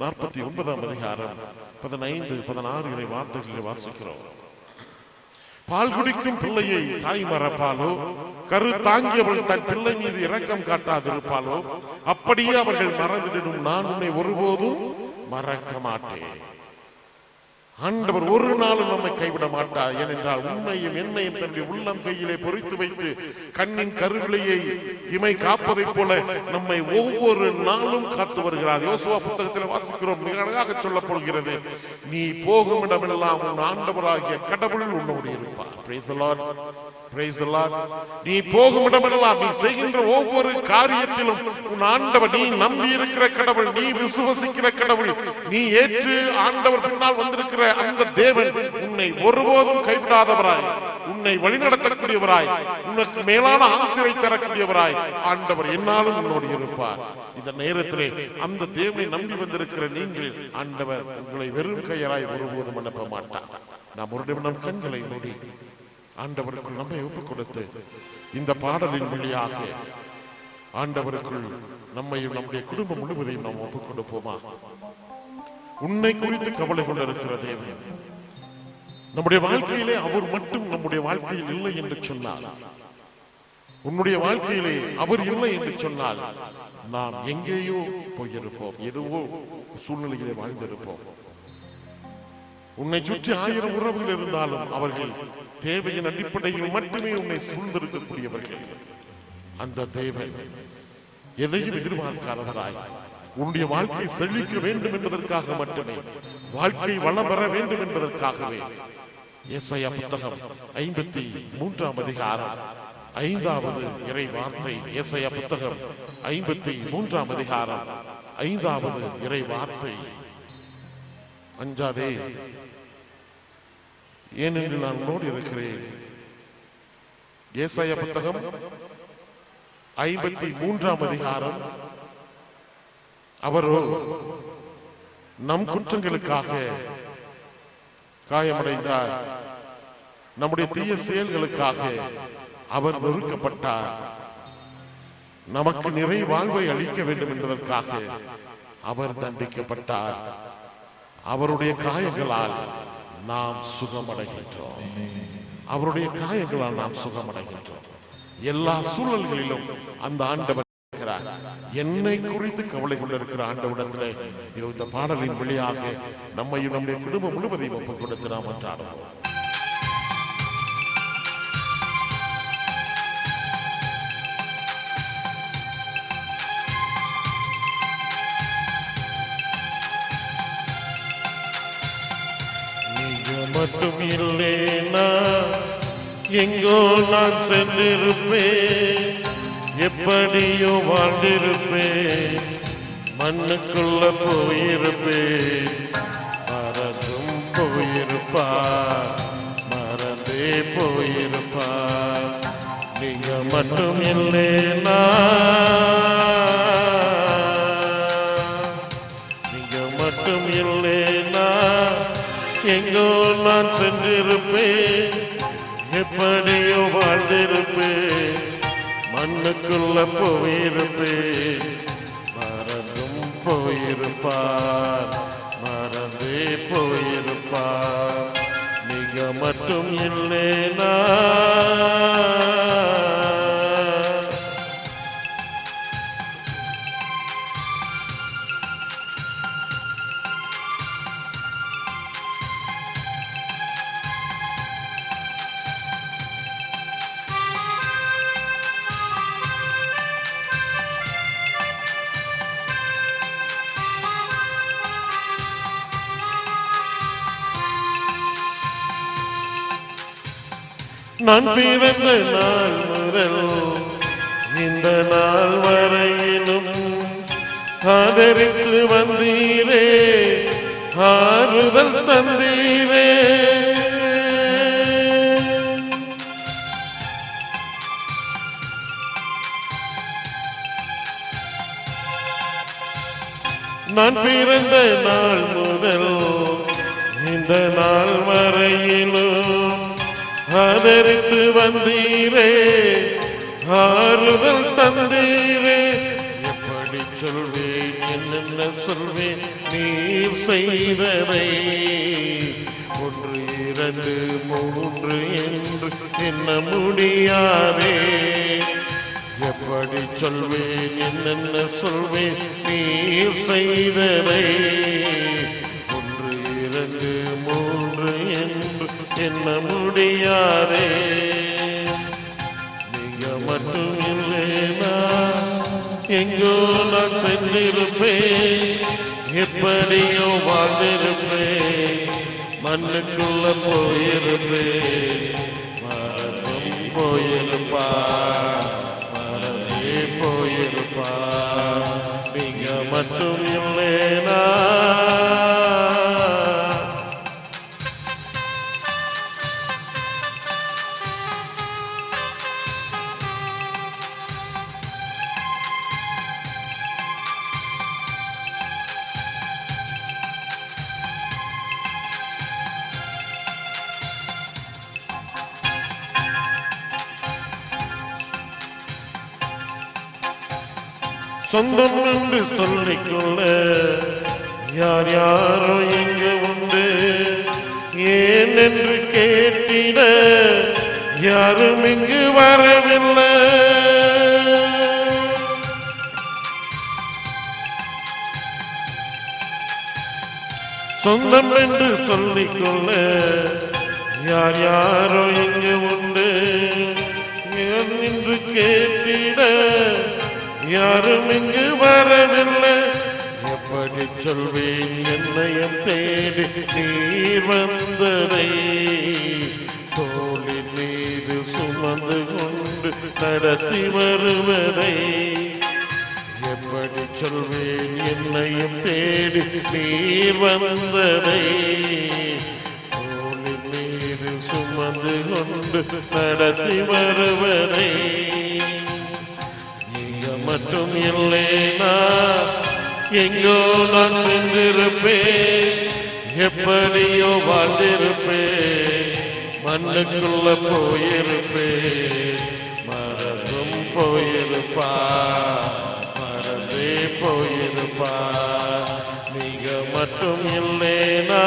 49 அதிகாரம் 15, 16 வார்த்தைகளில் வாசிக்கிறோம். பால் குடிக்கும் பிள்ளையை தாய் மறப்பாலோ, கரு தாங்கியவள் தன் பிள்ளை மீது இரக்கம் காட்டாதிருப்பாலோ, அப்படியே அவர்கள் மறந்துவிடும், நான் உன்னை ஒருபோதும் மறக்க மாட்டேன். ஆண்டவர் ஒரு நாளும் நம்மை கைவிட மாட்டார். ஏனென்றால் உன்னையும் என்னையும் தன்னுடைய உள்ளம் கையிலே பொறித்து வைத்து கண்ணின் கருவிலையை இமை காப்பதைப் போல நம்மை ஒவ்வொரு நாளும் காத்து வருகிறார். யோசுவா புத்தகத்தில் வாசிக்கிறோம், மிக அழகாக சொல்லப்படுகிறது, நீ போகும் இடமெல்லாம் உன் ஆண்டவராகிய கடவுள் உன்னோடு இருப்பார். Praise the Lord. Praise the Lord. நீ போகும் இடமெல்லாம், நீ செய்கின்ற ஒவ்வொரு காரியத்திலும் உன் ஆண்டவர், நீ நம்பி இருக்கிற கடவுள், நீ விசுவசிக்கிற கடவுள், நீ ஏற்று ஆண்டவர் பின்னால் வந்திருக்கிற அந்த தேவன் உன்னை ஒருபோதும் கைவிடாதவராய், உன்னை வழிநடத்தக்கூடியவராய், உனக்கு மேலான ஆசிரை தரக்கூடியவராய் ஆண்டவர் என்னாலும் உன்னோடு இருப்பார். இந்த நேரத்திலே அந்த தேவனை நம்பி வந்திருக்கிற நீங்கள், ஆண்டவர் உங்களை வெறும் கையராய் ஒருபோதும் அனுப்ப மாட்டார். நாம் ஒரு நிமிடம் கண்களை மூடி ஆண்டவருக்குள் நம்மை ஒப்புக் கொடுத்து இந்த பாடலின் வழியாக ஆண்டவருக்குள் நம்மையும் நம்முடைய குடும்பம் முழுவதையும் நாம் ஒப்புக் கொடுப்போமா? உன்னை குறித்து கவலை கொண்டிருக்கிற தேவன் நம்முடைய வாழ்க்கையிலே அவர் மட்டும் நம்முடைய வாழ்க்கையில் இல்லை என்று சொன்னால், உன்னுடைய வாழ்க்கையிலே அவர் இல்லை என்று சொன்னால், நாம் எங்கேயோ போயிருப்போம், எதுவோ சூழ்நிலையிலே வாழ்ந்திருப்போம். உன்னை சுற்றி 1000 உறவுகள் இருந்தாலும் அவர்கள் தேவையின் அடிப்படையில் மட்டுமே உன்னை சூழ்ந்திருக்கக்கூடியவர்கள். அந்த தேவன் எதையும் எதிர்பார்க்காதவராய் உன்னுடைய வாழ்க்கை செழிக்க வேண்டும் என்பதற்காக மட்டுமே, வாழ்க்கை வளம் பெற வேண்டும் என்பதற்காகவே ஏசாயா புத்தகம் 53 அதிகாரம் 5வது இறை வார்த்தை. ஏசாயா புத்தகம் 53 அதிகாரம் 5வது இறை வார்த்தை, அஞ்சாதே, ஏனென்று நான் உன்னோடு இருக்கிறேன். ஏசாயா புத்தகம் 53 அதிகாரம், அவரோ நம் குற்றங்களுக்காக காயமடைந்தார், நம்முடைய தீய செயல்களுக்காக அவர் வெறுக்கப்பட்டார், நமக்கு நிறை வாழ்வை அளிக்க வேண்டும் என்பதற்காக அவர் தண்டிக்கப்பட்டார், அவருடைய காயங்களால் நாம் சுகமடைகின்றோம். அவருடைய காயங்களால் நாம் சுகமடைகின்றோம். எல்லா சூழல்களிலும் அந்த ஆண்டவர் இருக்கிறார். என்னை குறித்து கவலை கொண்டிருக்கிற ஆண்டவரிடத்திலே இந்த பாடலின் வழியாக நம்மையும் நம்முடைய குடும்பம் முழுவதையும் ஒப்புக் கொடுத்து நாம் அன்றாடுவோம். மட்டும் இல்லேனா எங்கோ நான் சென்றிருப்பேன், எப்படியோ வாழ்ந்திருப்பேன், மண்ணுக்குள்ள போயிருப்பேன், மறந்தும் போயிருப்பார், மறந்தே போயிருப்பார். நீங்க மட்டும் இல்லேனா, நீங்க மட்டும் இல்லேனா எங்கோ நான் சென்றிருப்பேன், எப்படியோ வாழ்ந்திருப்பேன், மண்ணுக்குள்ள போயிருப்பேன், மறந்தும் போயிருப்பார், மறந்தே போயிருப்பார். நீங்க மட்டும் இல்லேனா, நான் பிறந்த நாள் முதல் இந்த நாள் வரையிலும் ஆதரித்து வந்தீரே, ஆறுதல் தந்தீரே. நான் பிறந்த நாள் முதல் இந்த நாள் வரையிலும் ஆதரித்து வந்தீரே, ஆறுதல் தந்தீரே. எப்படி சொல்வேன், என்னென்ன சொல்வேன் நீர் செய்ததை, 1 2 3 என்று எண்ண முடியாதே. எப்படி சொல்வேன், என்னென்ன சொல்வேன் நீர் செய்ததை, 1 2 3 என்று எண்ண முடியாதே. நீங்க மட்டும் இல்லைனா எங்கோ நான் சென்றிருப்பேன், எப்படியோ வாழ்ந்திருப்பேன், மண்ணுக்குள்ள போயிருப்பேன், மரத்தும் போயிருப்பா, மரமே போயிருப்பா. நீங்க மட்டும் இல்லைனா சொந்தம் என்று சொல்லிக்கொள்ள யார் யாரோ எங்க உண்டு, ஏன் என்று கேட்டிட யாரும் இங்கு வரவில்லை. சொந்தம் என்று சொல்லிக்கொள்ள யார் யாரோ இங்கு உண்டு, ஏன் என்று கேட்டிட யாரும் இங்கு வரவில்லை. எப்படி சொல்வேன், என்னையும் தேடி நீர் வந்ததை, தோளின் மீது சுமந்து கொண்டு நடத்தி வருவதை. எப்படி சொல்வேன், என்னையும் தேடி நீர் வந்ததை, தோளின் மீது சுமந்து கொண்டு நடத்தி வருவதை. மட்டும் இல்லைனா எங்கோ நான் சென்றிருப்பேன், எப்படியோ வாழ்ந்திருப்பேன், மண்ணுக்குள்ள போயிருப்பேன், மறந்தும் போயிருப்பா, மறந்தே போயிருப்பா. நீங்க மட்டும் இல்லைனா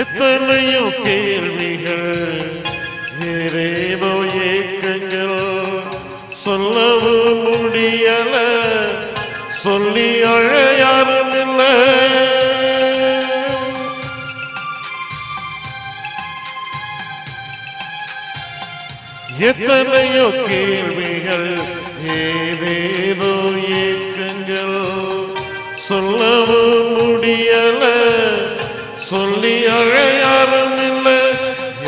எத்தனையோ கேள்விகள், ஏதேதோ ஏக்கங்கள், சொல்லவும் முடியல, சொல்லி அழ யாரும் இல்லை. எத்தனையோ கேள்விகள், ஏதேதோ ஏக்கங்கள், சொல்லவும் முடியல, சொல்லி அழ யாரும் இல்லை.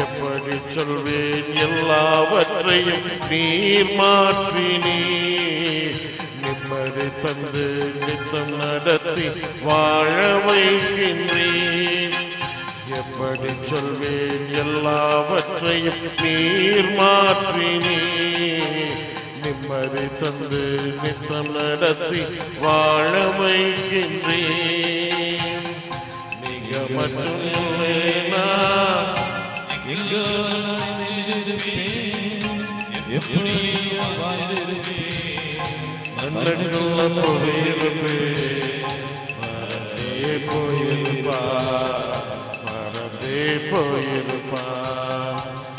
எப்படி சொல்வேன், எல்லாவற்றையும் நீர் மாற்றினீர், நிம்மதி தந்து நித்தம் நடத்தி வாழ வைக்கின்றீர். எப்படி சொல்வேன், எல்லாவற்றையும் நீர் மாற்றினீர், நிம்மதி தந்து நித்தம் நடத்தி வாழ வைக்கின்றீர். மட்டும் இல்லைனா எங்கோ எப்படியோ வாழ்ந்திருப்பேன், மண்ணுக்குள்ள போயிருப்பேன், மறந்தே போயிருப்பா, மறந்தே போயிருப்பா.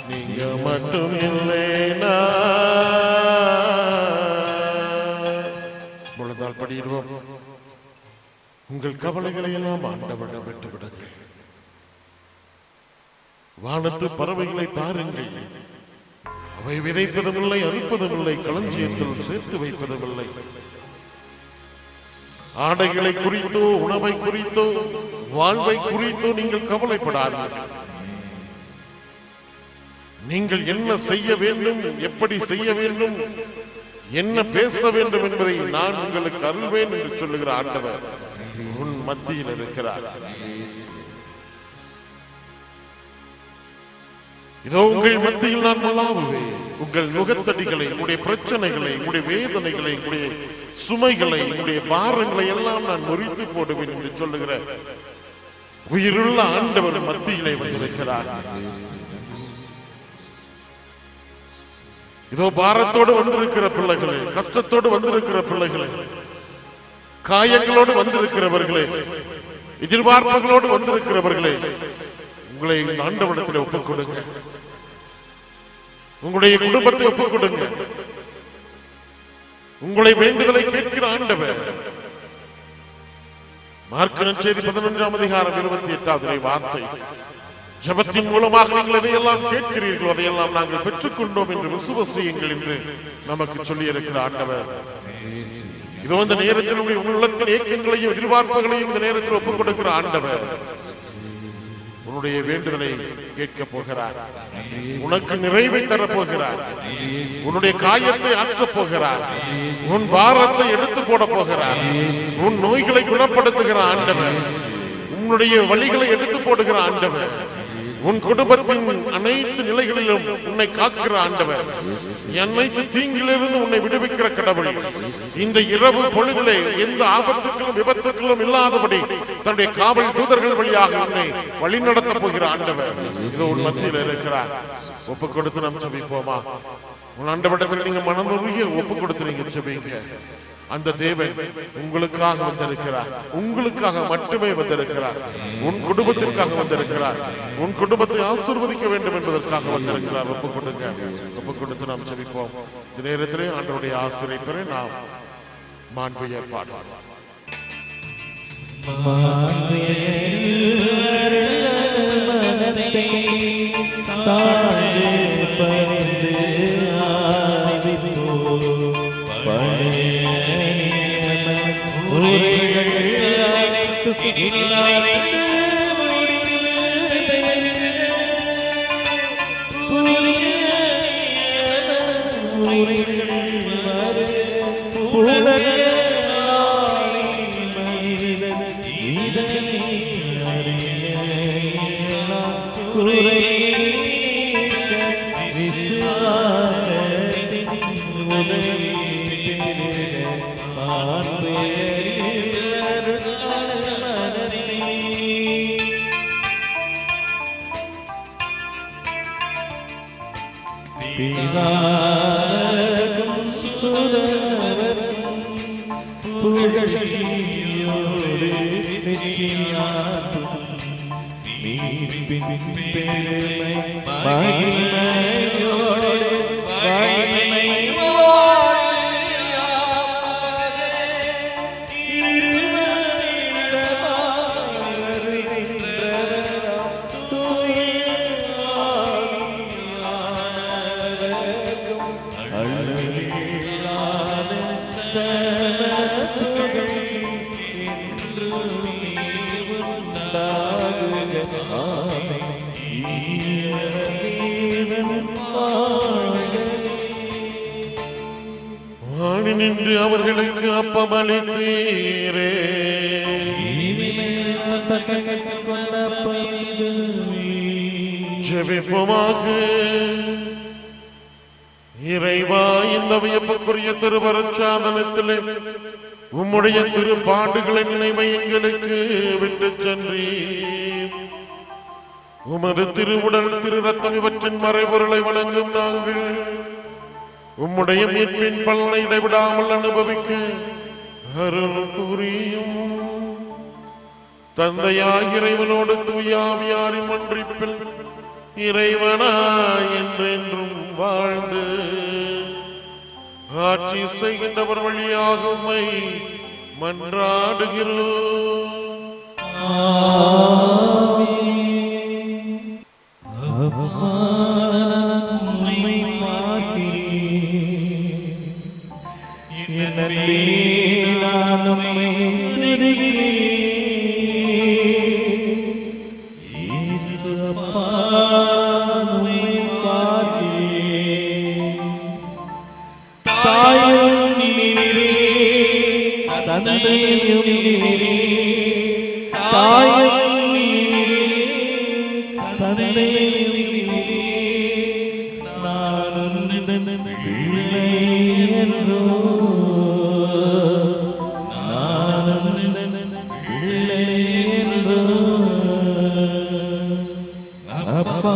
நீங்க மட்டும் இல்லைனா முழுதால் படிடுவோம். உங்கள் கவலைகளை எல்லாம் ஆண்டவரிடம் விட்டு விடுங்கள். வானத்து பறவைகளை தாருங்கள், அவை விதைப்பதும் இல்லை, அறுப்பதும் இல்லை, களஞ்சியத்தில் சேர்த்து வைப்பதும் இல்லை. ஆடைகளை குறித்தோ, உணவை குறித்தோ, வாழ்வை குறித்தோ நீங்கள் கவலைப்படாதீர்கள். நீங்கள் என்ன செய்ய வேண்டும், எப்படி செய்ய வேண்டும், என்ன பேச வேண்டும் என்பதை நான் உங்களுக்கு அருள்வேன் என்று சொல்லுகிற ஆண்டவர் உன் மத்தியில் இருக்கிறார். இதோ உங்கள் மத்தியில் நான் மலாவுவேன். உங்கள் நுகத்தடிகளை, உங்களுடைய பிரச்சனைகளை, உங்களுடைய வேதனைகளை, உங்களுடைய சுமைகளை, உங்களுடைய பாரங்களை எல்லாம் நான் முறித்து போடுவேன் என்று சொல்லுகிற உயிருள்ள ஆண்டவர் மத்தியிலே வந்திருக்கிறார். இதோ பாரத்தோடு வந்திருக்கிற பிள்ளைகளே, கஷ்டத்தோடு வந்திருக்கிற பிள்ளைகளே, காயங்களோடு வந்திருக்கிறவர்களே, எதிர்பார்ப்புகளோடு வந்திருக்கிறவர்களே, உங்களை இந்த ஆண்டவரிடத்தில் ஒப்புக் கொடுங்க. உங்களுடைய குடும்பத்தை ஒப்புக் கொடுங்க. உங்களை வேண்டுதலை கேட்கிற ஆண்டவர். மார்க்கு நற்செய்தி 11ஆம் அதிகாரம் 28வது வார்த்தை, ஜெபத்தின் மூலமாக நீங்கள் எதையெல்லாம் கேட்கிறீர்களோ அதையெல்லாம் நாங்கள் பெற்றுக்கொண்டோம் என்று விசுவாசியுங்கள் என்று நமக்கு சொல்லி இருக்கிற ஆண்டவர். இதோ இந்த நேரத்தில் உள்ளத்தின் ஏக்கங்களையும் எதிர்பார்ப்புகளையும் இந்த நேரத்தில் ஒப்புக் கொடுக்கிற ஆண்டவர் உன்னுடைய வேண்டுதலை கேட்க போகிறார். உனக்கு நிறைவை தரப்போகிறார். உன்னுடைய காயத்தை ஆற்றப் போகிறார். உன் பாரத்தை எடுத்து போட போகிறார். உன் நோய்களை குணப்படுத்துகிற ஆண்டவர், உன்னுடைய வழிகளை எடுத்து போடுகிற ஆண்டவர், உன் குடும்பத்தின் அனைத்து நிலைகளிலும் உன்னை காக்கிற ஆண்டவர், அனைத்து தீங்கிலிருந்து உன்னை விடுவிக்கிற கடவுள், இந்த இரவு பொழுதிலே எந்த ஆபத்துக்களும் விபத்துக்களும் இல்லாதபடி தன்னுடைய காவல் தூதர்கள் வழியாக உன்னை வழிநடத்த போகிற ஆண்டவர் இதோ உன் மத்தியில் இருக்கிறார். ஒப்பு கொடுத்து நாம் ஜெபிப்போமா? உன் ஆண்டவரிடத்தில் நீங்க மனமுருகி ஒப்பு கொடுத்து நீங்க ஜெபிங்க. அந்த தேவன் உங்களுக்காக வந்திருக்கிறார். உங்களுக்காக மட்டுமே வந்திருக்கிறார். உன் குடும்பத்திற்காக வந்திருக்கிறார். உன் குடும்பத்தை ஆசீர்வதிக்க வேண்டும் என்பதற்காக வந்திருக்கிறார். ஒப்பு கொடுங்க. ஒப்பு கொடுத்து நாம் ஜெபிப்போம். இந்த நேரத்திலே ஆண்டவருடைய ஆசீர்வாதத்தை பெற நாம் மாண்பு ஏற்பாடு நின்று அவர்களுக்கு அப்பமளித்தீரே. ஜெபிப்போமாக. இறைவா, இந்த வியப்புக்குரிய திருவருட்சாதனத்திலே உம்முடைய திருப்பாடுகளின் நினைவை எங்களுக்கு விட்டு சென்றீர். உமது திருவுடல் திரு ரத்தம் இவற்றின் மறைபொருளை வழங்கும் நாங்கள் உம்முடைய மீட்பின் பலனை இடைவிடாமல் அனுபவிக்க அருள் புரியும். தந்தையாய் இறைவனோடு தூயாவியாரின் ஒன்றிப்பில் இறைவனாய் என்றென்றும் வாழ்ந்து ஆட்சி செய்கின்றவர் வழியாக உம்மை மன்றாடுகிறோம். தாயும் நீரே தந்தையும் நீரே தாயும் நீரே தந்தையும் நீரே நான் பிள்ளை என்றோ நான் பிள்ளை என்றோ அப்பா